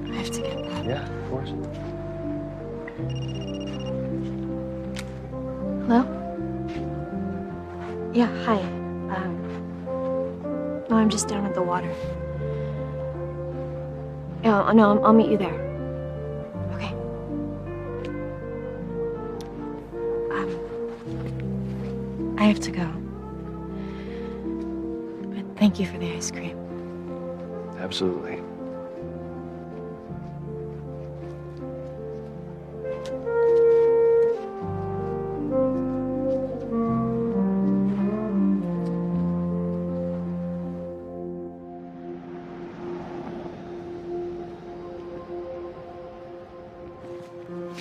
I have to get that. Yeah, of course. Hello? Yeah, hi. No, I'm just down at the water. Oh, no, I'll meet you there. Okay. I have to go. But thank you for the ice cream. Absolutely.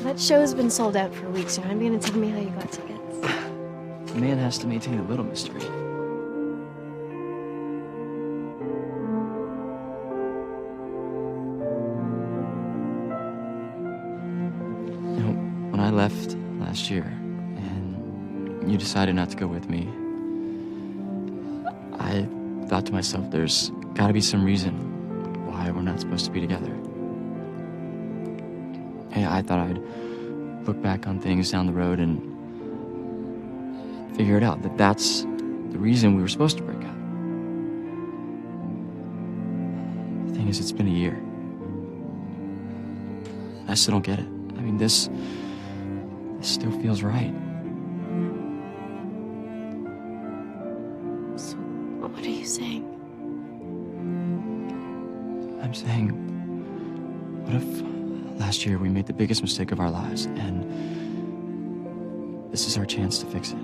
That show's been sold out for weeks. You mind being to tell me how you got tickets? The man has to maintain a little mystery. When I left last year and you decided not to go with me, I thought to myself, there's gotta be some reason why we're not supposed to be together. Hey, I thought I'd look back on things down the road and figure it out, that that's the reason we were supposed to break up. The thing is, it's been a year. I still don't get it. This still feels right. So, what are you saying? I'm saying, what if last year we made the biggest mistake of our lives, and this is our chance to fix it?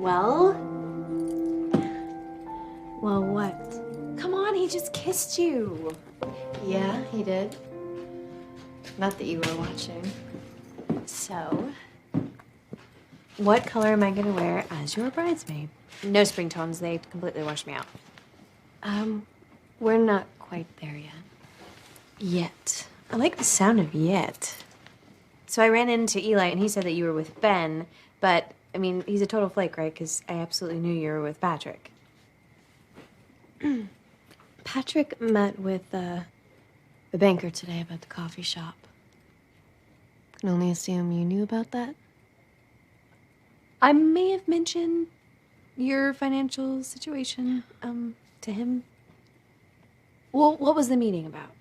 Well? Well, what? Come on, he just kissed you. Yeah, he did. Not that you were watching. So, what color am I gonna wear as your bridesmaid? No spring tones, they completely washed me out. We're not quite there yet. Yet. I like the sound of yet. So I ran into Eli and he said that you were with Ben, but, I mean, he's a total flake, right? Because I absolutely knew you were with Patrick. Patrick met with the banker today about the coffee shop. Can only assume you knew about that. I may have mentioned your financial situation, to him. Well, what was the meeting about?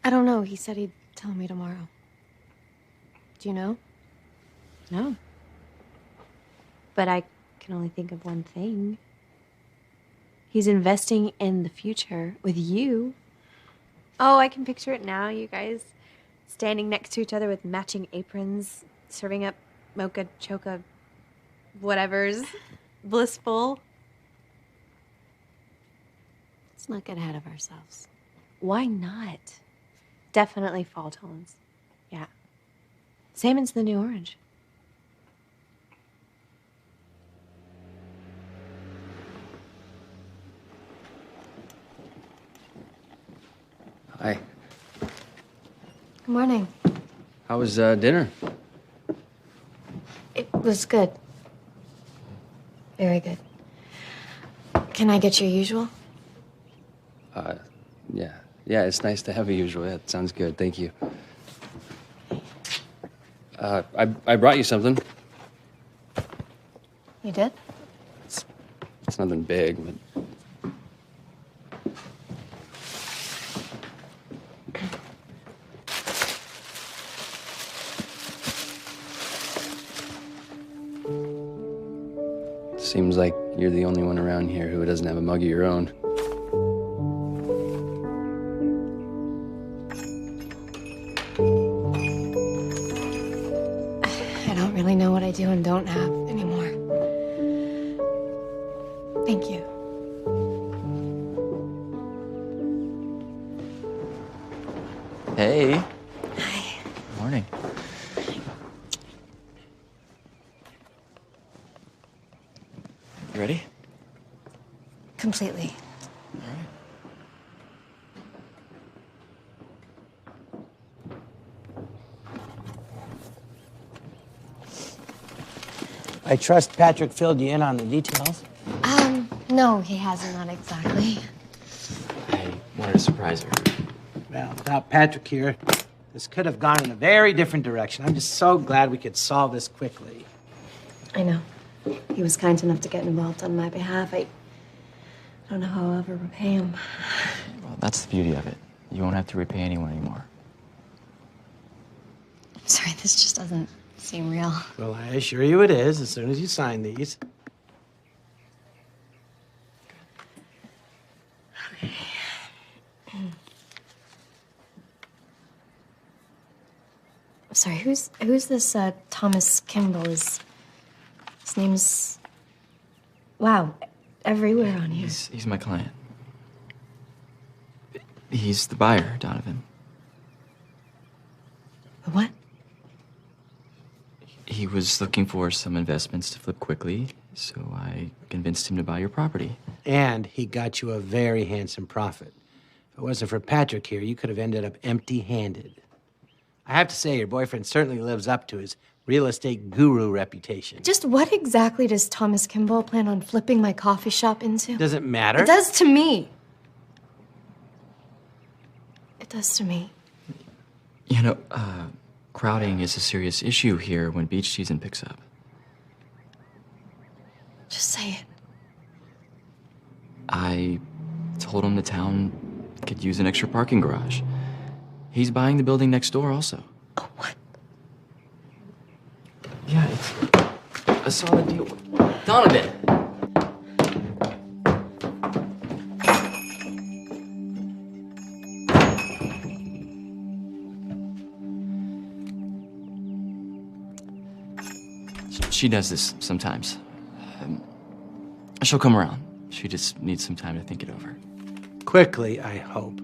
I don't know. He said he'd tell me tomorrow. Do you know? No. But I can only think of one thing. He's investing in the future with you. Oh, I can picture it now, you guys. Standing next to each other with matching aprons, serving up mocha, choca, whatever's. Blissful. Let's not get ahead of ourselves. Why not? Definitely fall tones. Yeah. Salmon's the new orange. Hi. Good morning. How was dinner? It was good. Very good. Can I get your usual? Yeah. Yeah, it's nice to have a usual. Yeah, it sounds good. Thank you. I brought you something. You did? It's nothing big, but... Seems like you're the only one around here who doesn't have a mug of your own. I don't really know what I do and don't have anymore. Thank you. Hey. Hi. Morning. You ready? Completely. I trust Patrick filled you in on the details. No, he hasn't, not exactly. I wanted to surprise her. Well, without Patrick here, this could have gone in a very different direction. I'm just so glad we could solve this quickly. I know. He was kind enough to get involved on my behalf. I don't know how I'll ever repay him. Well, that's the beauty of it. You won't have to repay anyone anymore. I'm sorry, this just doesn't seem real. Well, I assure you it is as soon as you sign these. Sorry, who's this Thomas Kimball? His name's... Wow, everywhere on here. He's my client. He's the buyer, Donovan. The what? He was looking for some investments to flip quickly, so I convinced him to buy your property. And he got you a very handsome profit. If it wasn't for Patrick here, you could have ended up empty-handed. I have to say, your boyfriend certainly lives up to his real estate guru reputation. Just what exactly does Thomas Kimball plan on flipping my coffee shop into? Does it matter? It does to me. It does to me. You know, crowding is a serious issue here when beach season picks up. Just say it. I told him the town could use an extra parking garage. He's buying the building next door also. Oh, what? Yeah, it's a solid deal. Donovan! She does this sometimes. She'll come around. She just needs some time to think it over. Quickly, I hope.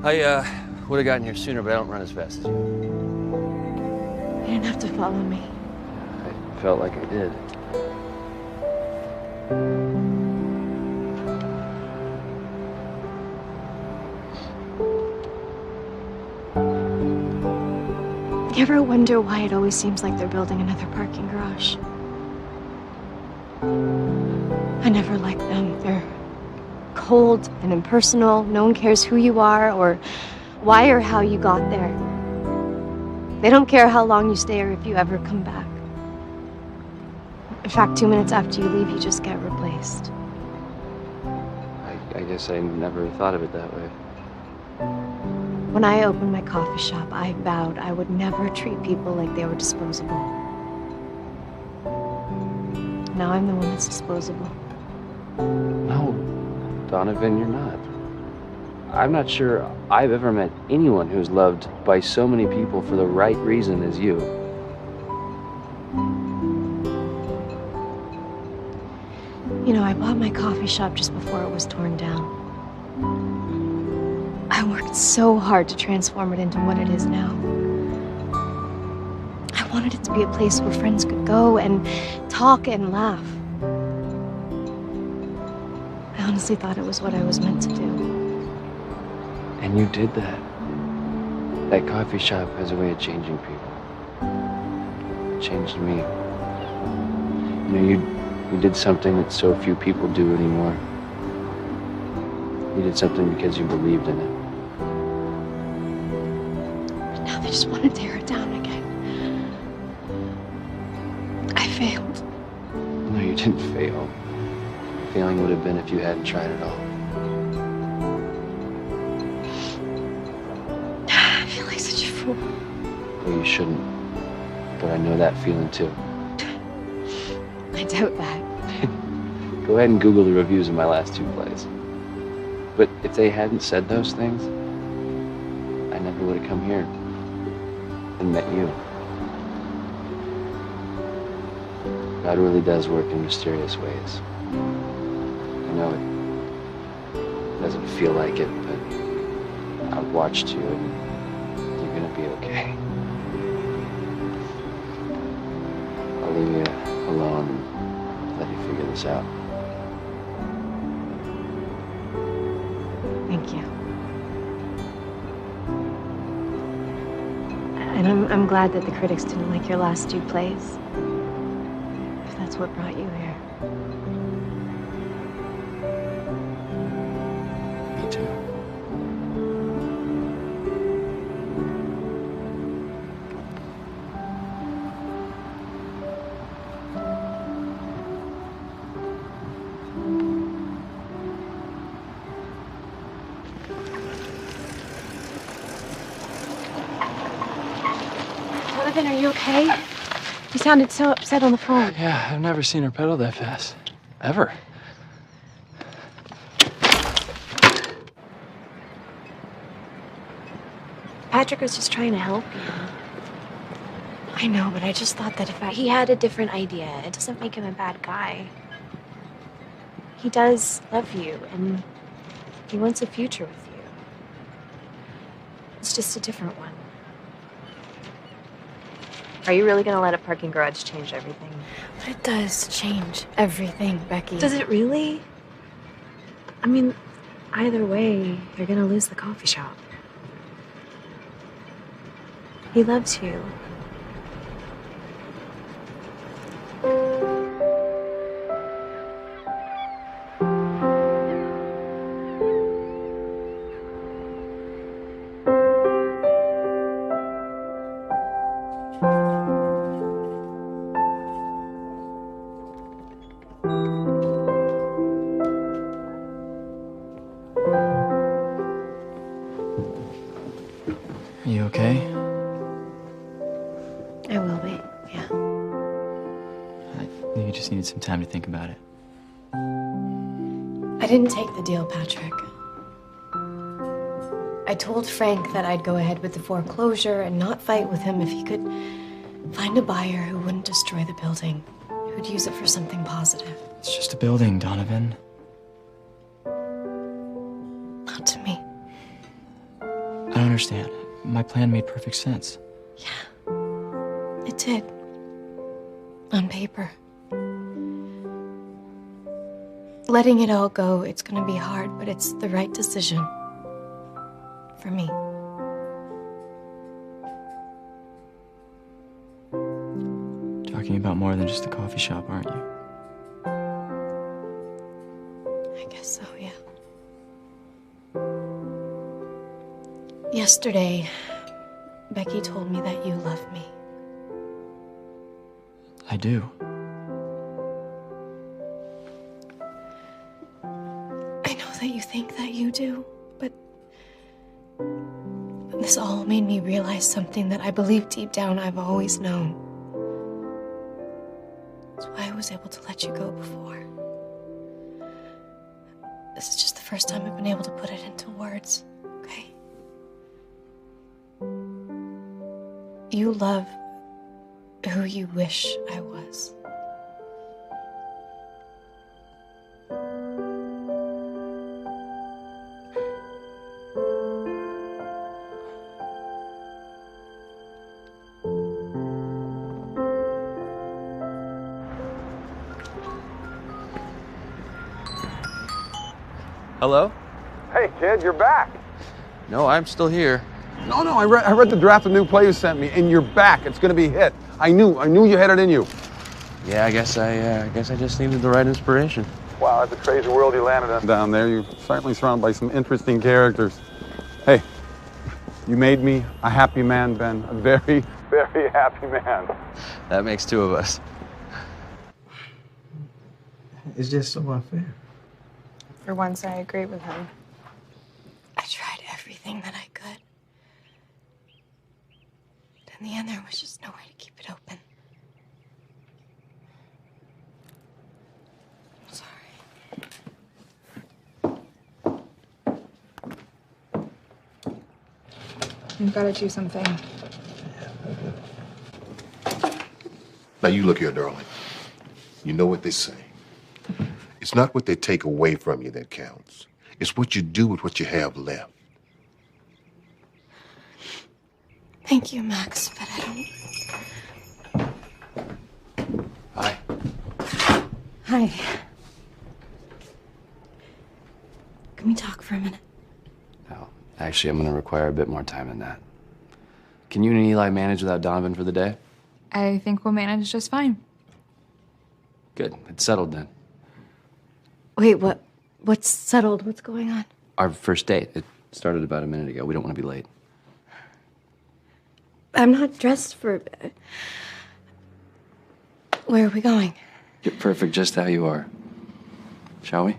I would have gotten here sooner, but I don't run as fast as you. You didn't have to follow me. I felt like I did. You ever wonder why it always seems like they're building another parking garage? I never liked them. They're cold and impersonal. No one cares who you are or why or how you got there. They don't care how long you stay or if you ever come back. In fact, 2 minutes after you leave, you just get replaced. I guess I never thought of it that way. When I opened my coffee shop, I vowed I would never treat people like they were disposable. Now I'm the one that's disposable. No, Donovan, you're not. I'm not sure I've ever met anyone who's loved by so many people for the right reason as you. You know, I bought my coffee shop just before it was torn down. I worked so hard to transform it into what it is now. I wanted it to be a place where friends could go and talk and laugh. I honestly thought it was what I was meant to do. And you did that. That coffee shop has a way of changing people. It changed me. You know, you did something that so few people do anymore. You did something because you believed in it. But now they just want to tear it down again. I failed. No, you didn't fail. Failing would have been if you hadn't tried at all. I feel like such a fool. Well, you shouldn't. But I know that feeling too. I doubt that. Go ahead and Google the reviews of my last 2 plays. But if they hadn't said those things, I never would have come here and met you. God really does work in mysterious ways. I know it doesn't feel like it, but I've watched you and you're gonna be okay. I'll leave you alone and let you figure this out. Thank you. And I'm glad that the critics didn't like your last 2 plays. If that's what brought you here. Me too. Donovan, are you okay? You sounded so upset on the phone. Yeah, I've never seen her pedal that fast. Ever. Patrick was just trying to help you. I know, but I just thought that if he had a different idea, it doesn't make him a bad guy. He does love you, and he wants a future with you. It's just a different one. Are you really gonna let a parking garage change everything? But it does change everything, Becky. Does it really? I mean, either way, you're gonna lose the coffee shop. He loves you. Are you okay? I will be, yeah. You just needed some time to think about it. I didn't take the deal, Patrick. I told Frank that I'd go ahead with the foreclosure and not fight with him if he could find a buyer who wouldn't destroy the building, who'd use it for something positive. It's just a building, Donovan. Not to me. I don't understand. My plan made perfect sense. It did. On paper. Letting it all go, it's gonna be hard, but it's the right decision. For me. Talking about more than just a coffee shop, aren't you? I guess so, yeah. Yesterday, Becky told me that you love me. I do. I know that you think that you do, but this all made me realize something that I believe deep down I've always known. That's why I was able to let you go before. This is just the first time I've been able to put it into words, okay? You love who you wish I was. Hello? Hey, kid, you're back. No, I'm still here. No, I read the draft of new play you sent me, and you're back. It's gonna be hit. I knew you had it in you. Yeah, I guess I just needed the right inspiration. Wow, that's a crazy world you landed in down there. You're certainly surrounded by some interesting characters. Hey, you made me a happy man, Ben. A very, very happy man. That makes two of us. It's just so unfair. For once, I agree with him. I tried everything that I could. But in the end, there was just no way to keep it open. I'm sorry. You've got to do something. Now you look here, darling. You know what they say. It's not what they take away from you that counts. It's what you do with what you have left. Thank you, Max, but I don't... Hi. Hi. Can we talk for a minute? No, actually, I'm going to require a bit more time than that. Can you and Eli manage without Donovan for the day? I think we'll manage just fine. Good. It's settled then. Wait, what's settled? What's going on? Our first date. It started about a minute ago. We don't want to be late. I'm not dressed for... Where are we going? You're perfect just how you are. Shall we?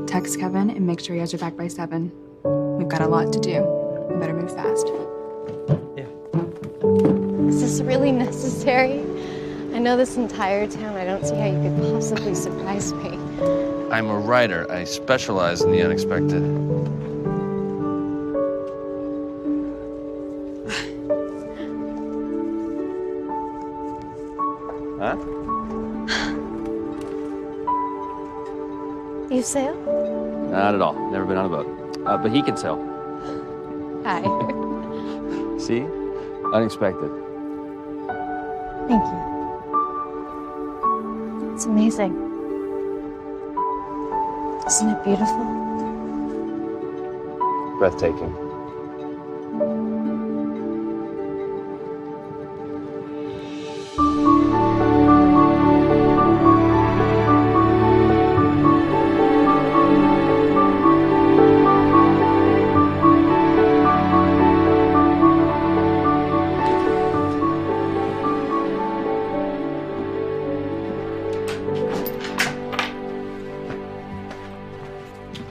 Text Kevin and make sure he has your back by 7. We've got a lot to do. We better move fast. Is this really necessary? I know this entire town. I don't see how you could possibly surprise me. I'm a writer. I specialize in the unexpected. Huh? You sail? Not at all. Never been on a boat. But he can sail. Hi. See? Unexpected. Thank you. It's amazing. Isn't it beautiful? Breathtaking.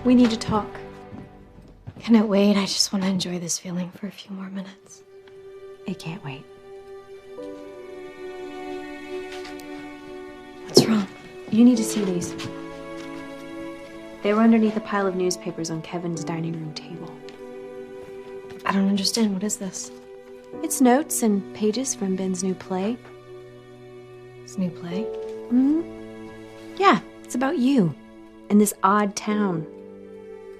We need to talk. Can it wait? I just want to enjoy this feeling for a few more minutes. It can't wait. What's wrong? You need to see these. They were underneath a pile of newspapers on Kevin's dining room table. I don't understand. What is this? It's notes and pages from Ben's new play. His new play? Mm-hmm. Yeah, it's about you and this odd town.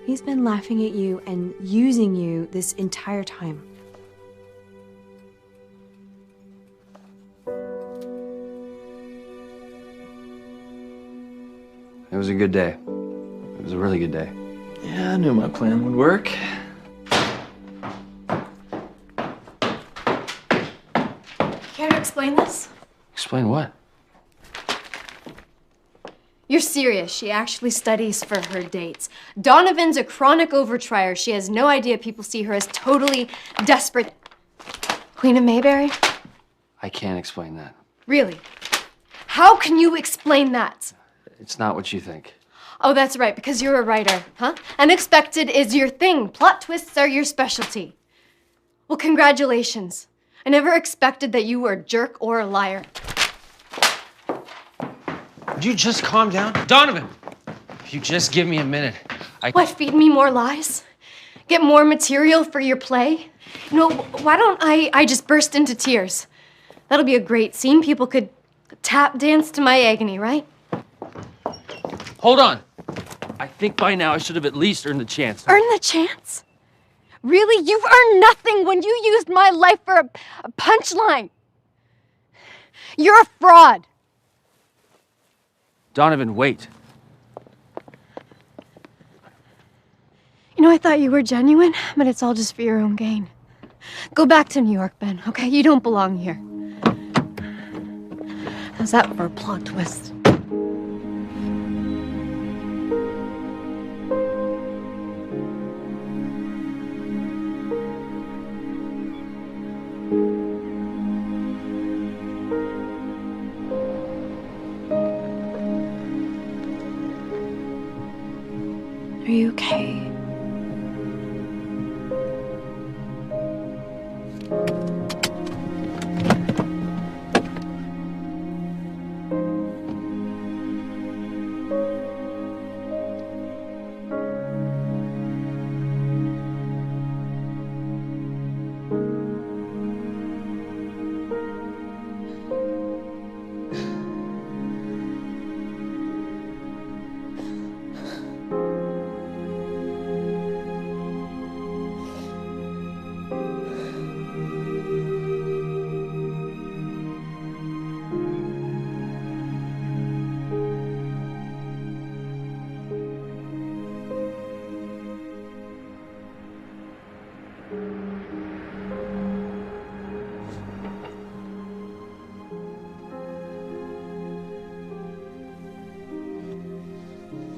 He's been laughing at you and using you this entire time. It was a good day. It was a really good day. Yeah, I knew my plan would work. Care to explain this? Explain what? You're serious. She actually studies for her dates. Donovan's a chronic overtrier. She has no idea people see her as totally desperate. Queen of Mayberry? I can't explain that. Really? How can you explain that? It's not what you think. Oh, that's right, because you're a writer, huh? Unexpected is your thing. Plot twists are your specialty. Well, congratulations. I never expected that you were a jerk or a liar. Would you just calm down? Donovan! If you just give me a minute, What, feed me more lies? Get more material for your play? You know, why don't I just burst into tears? That'll be a great scene. People could tap dance to my agony, right? Hold on. I think by now I should have at least earned the chance. Earn the chance? Really? You've earned nothing when you used my life for a punchline. You're a fraud. Donovan, wait. You know, I thought you were genuine, but it's all just for your own gain. Go back to New York, Ben, okay? You don't belong here. How's that for a plot twist? Are you okay?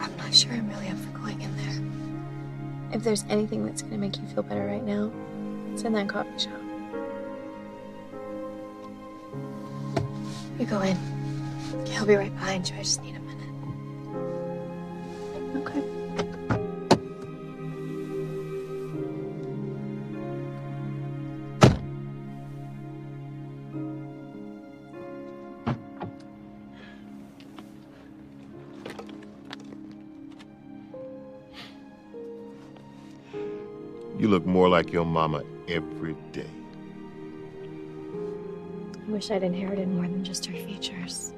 I'm not sure I'm really up for going in there. If there's anything that's gonna make you feel better right now, it's in that coffee shop. You go in. Okay, I'll be right behind you. I just need a minute. Okay. You look more like your mama every day. I wish I'd inherited more than just her features.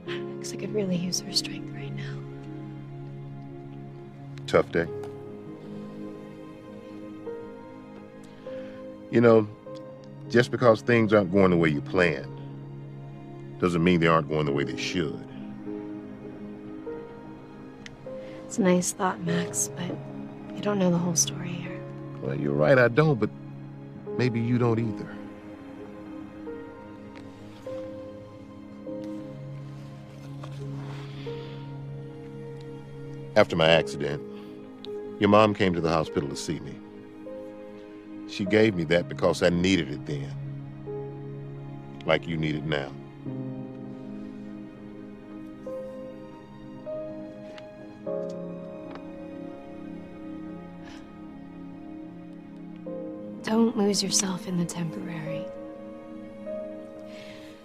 Because I could really use her strength right now. Tough day. You know, just because things aren't going the way you planned doesn't mean they aren't going the way they should. It's a nice thought, Max, but you don't know the whole story here. Well, you're right, I don't, but maybe you don't either. After my accident, your mom came to the hospital to see me. She gave me that because I needed it then, like you need it now. Don't lose yourself in the temporary.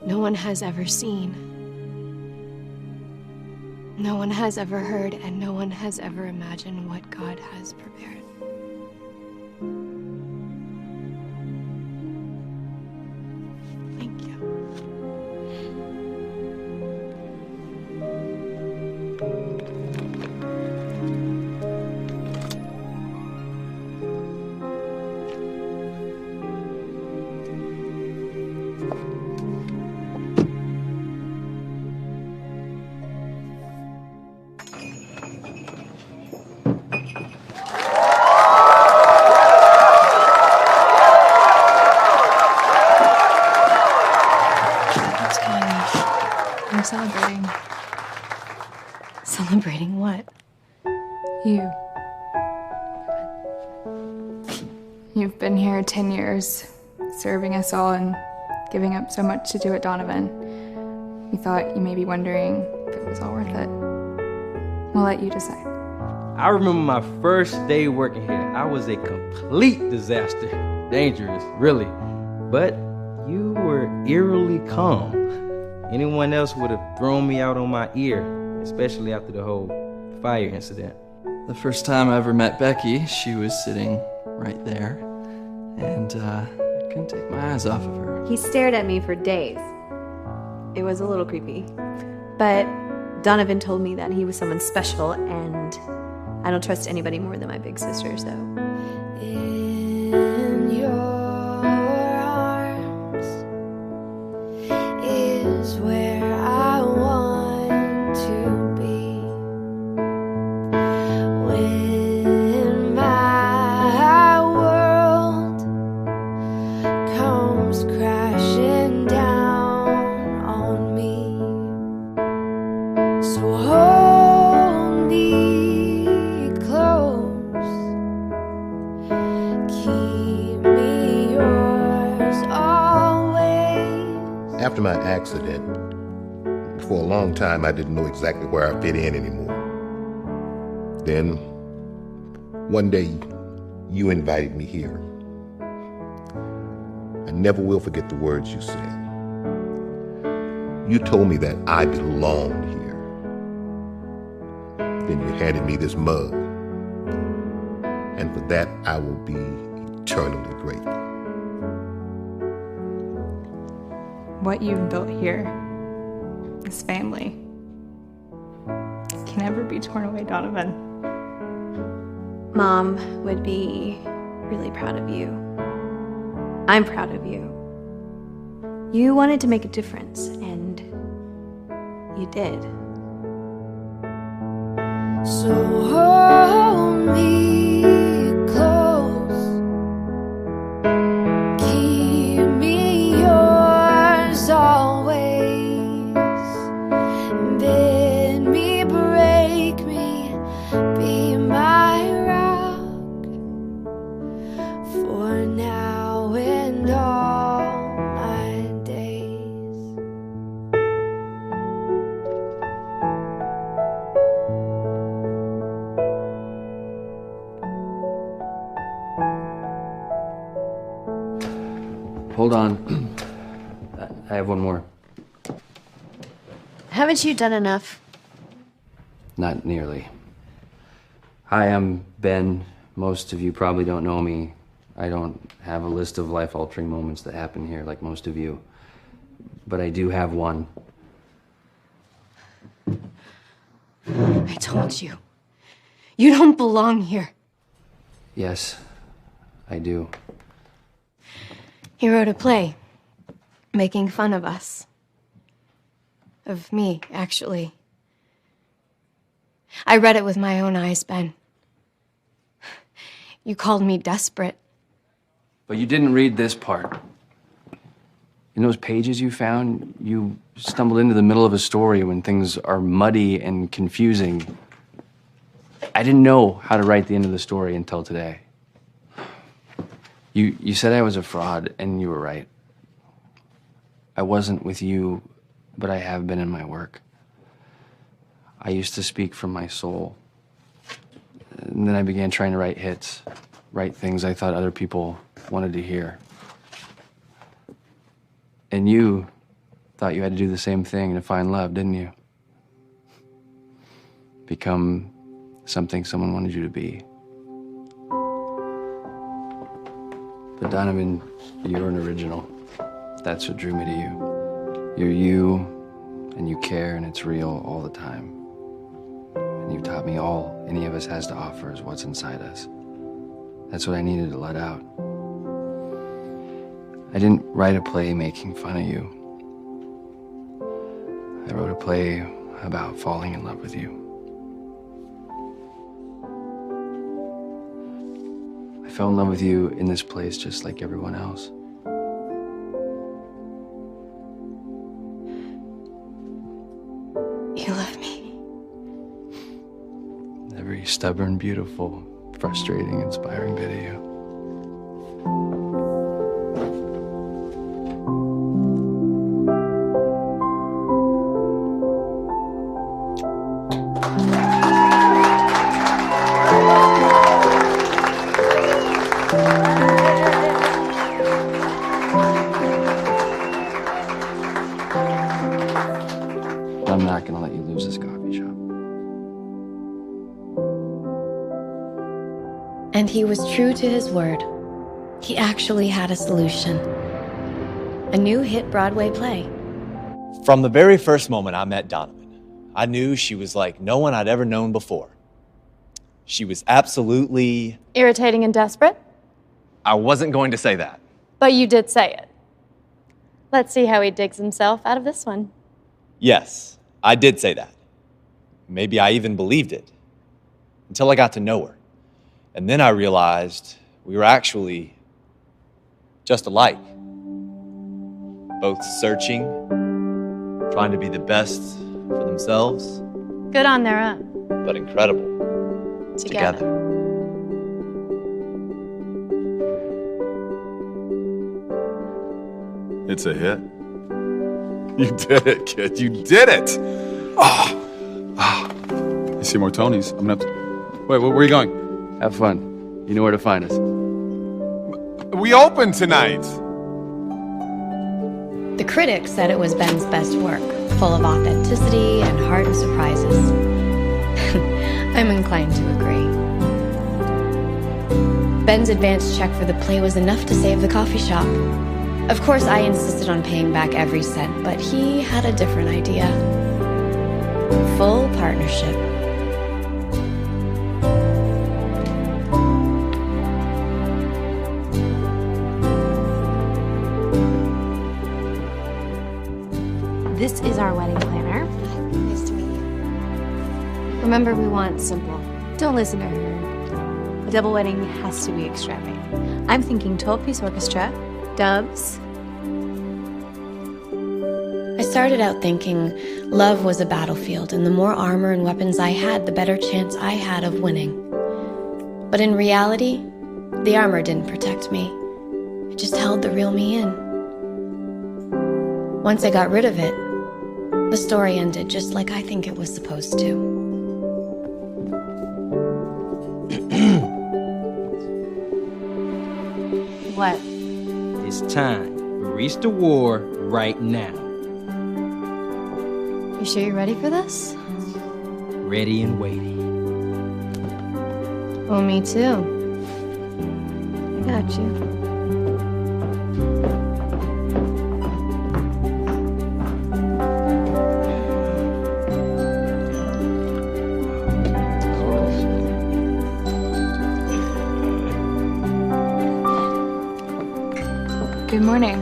No one has ever seen. No one has ever heard, and no one has ever imagined what God has prepared. Thank you. What's going on? I'm celebrating. Celebrating what? You. You've been here 10 years, serving us all and giving up so much to do at Donovan. We thought you may be wondering if it was all worth it. We'll let you decide. I remember my first day working here. I was a complete disaster. Dangerous, really. But you were eerily calm. Anyone else would have thrown me out on my ear, especially after the whole fire incident. The first time I ever met Becky, she was sitting right there, and I couldn't take my eyes off of her. He stared at me for days. It was a little creepy. But Donovan told me that he was someone special, and I don't trust anybody more than my big sister, so. In your arms is where I want to be. When my world comes crashing down on me, so hold me close, keep me yours always. After my accident, for a long time, I didn't know exactly where I fit in anymore. Then, one day, you invited me here. I never will forget the words you said. You told me that I belonged here. Then you handed me this mug. And for that, I will be eternally grateful. What you've built here, this family, can never be torn away, Donovan. Mom would be really proud of you. I'm proud of you. You wanted to make a difference, and you did. So hold me close, keep me yours always, bid me, break me, be my rock, for now and all my days. Hold on. I have one more. Haven't you done enough? Not nearly. Hi, I'm Ben. Most of you probably don't know me. I don't have a list of life-altering moments that happen here like most of you. But I do have one. I told you. You don't belong here. Yes, I do. He wrote a play, making fun of us. Of me, actually. I read it with my own eyes, Ben. You called me desperate. But you didn't read this part. In those pages you found, you stumbled into the middle of a story when things are muddy and confusing. I didn't know how to write the end of the story until today. You said I was a fraud, and you were right. I wasn't with you, but I have been in my work. I used to speak from my soul. And then I began trying to write hits, write things I thought other people wanted to hear. And you thought you had to do the same thing to find love, didn't you? Become something someone wanted you to be. But Donovan, you're an original. That's what drew me to you. You're you, and you care, and it's real all the time. And you taught me all any of us has to offer is what's inside us. That's what I needed to let out. I didn't write a play making fun of you. I wrote a play about falling in love with you. I fell in love with you in this place just like everyone else. You love me. Every stubborn, beautiful, frustrating, inspiring bit of you. I'm not gonna let you lose this coffee shop. And he was true to his word. He actually had a solution. A new hit Broadway play. From the very first moment I met Donovan, I knew she was like no one I'd ever known before. She was absolutely... Irritating and desperate? I wasn't going to say that. But you did say it. Let's see how he digs himself out of this one. Yes, I did say that. Maybe I even believed it. Until I got to know her. And then I realized we were actually just alike. Both searching, trying to be the best for themselves. Good on their own. But incredible. Together. It's a hit. You did it, kid. You did it. You see more Tonys. I'm gonna have to... Wait, where are you going? Have fun. You know where to find us. We open tonight. The critics said it was Ben's best work, full of authenticity and heart and surprises. I'm inclined to agree. Ben's advance check for the play was enough to save the coffee shop. Of course, I insisted on paying back every cent, but he had a different idea. Full partnership. This is our wedding planner. Nice to meet you. Remember, we want simple. Don't listen to her. A double wedding has to be extravagant. I'm thinking 12-piece orchestra, doves. I started out thinking love was a battlefield, and the more armor and weapons I had, the better chance I had of winning. But in reality, the armor didn't protect me. It just held the real me in. Once I got rid of it, the story ended just like I think it was supposed to. What? It's time. Reach the war right now. You sure you're ready for this? Ready and waiting. Oh, me too. I got you. Good morning.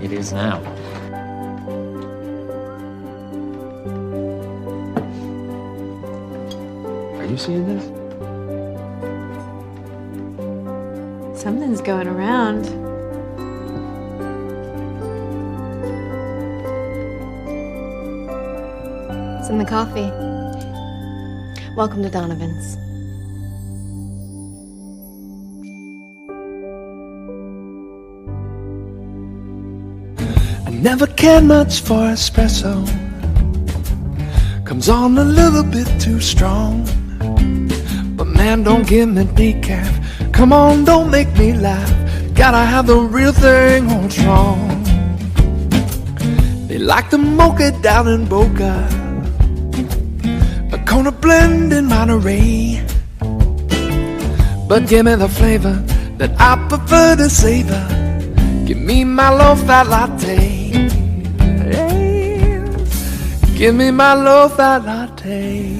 It is now. Are you seeing this? Something's going around. It's in the coffee. Welcome to Donovan's. Never cared much for espresso. Comes on a little bit too strong. But Man, don't give me decaf. Come on, don't make me laugh. Gotta have the real thing on strong. They like the mocha down in Boca, a Kona blend in Monterey. But give me the flavor that I prefer to savor. Give me my low-fat latte. Hey, give me my low-fat latte.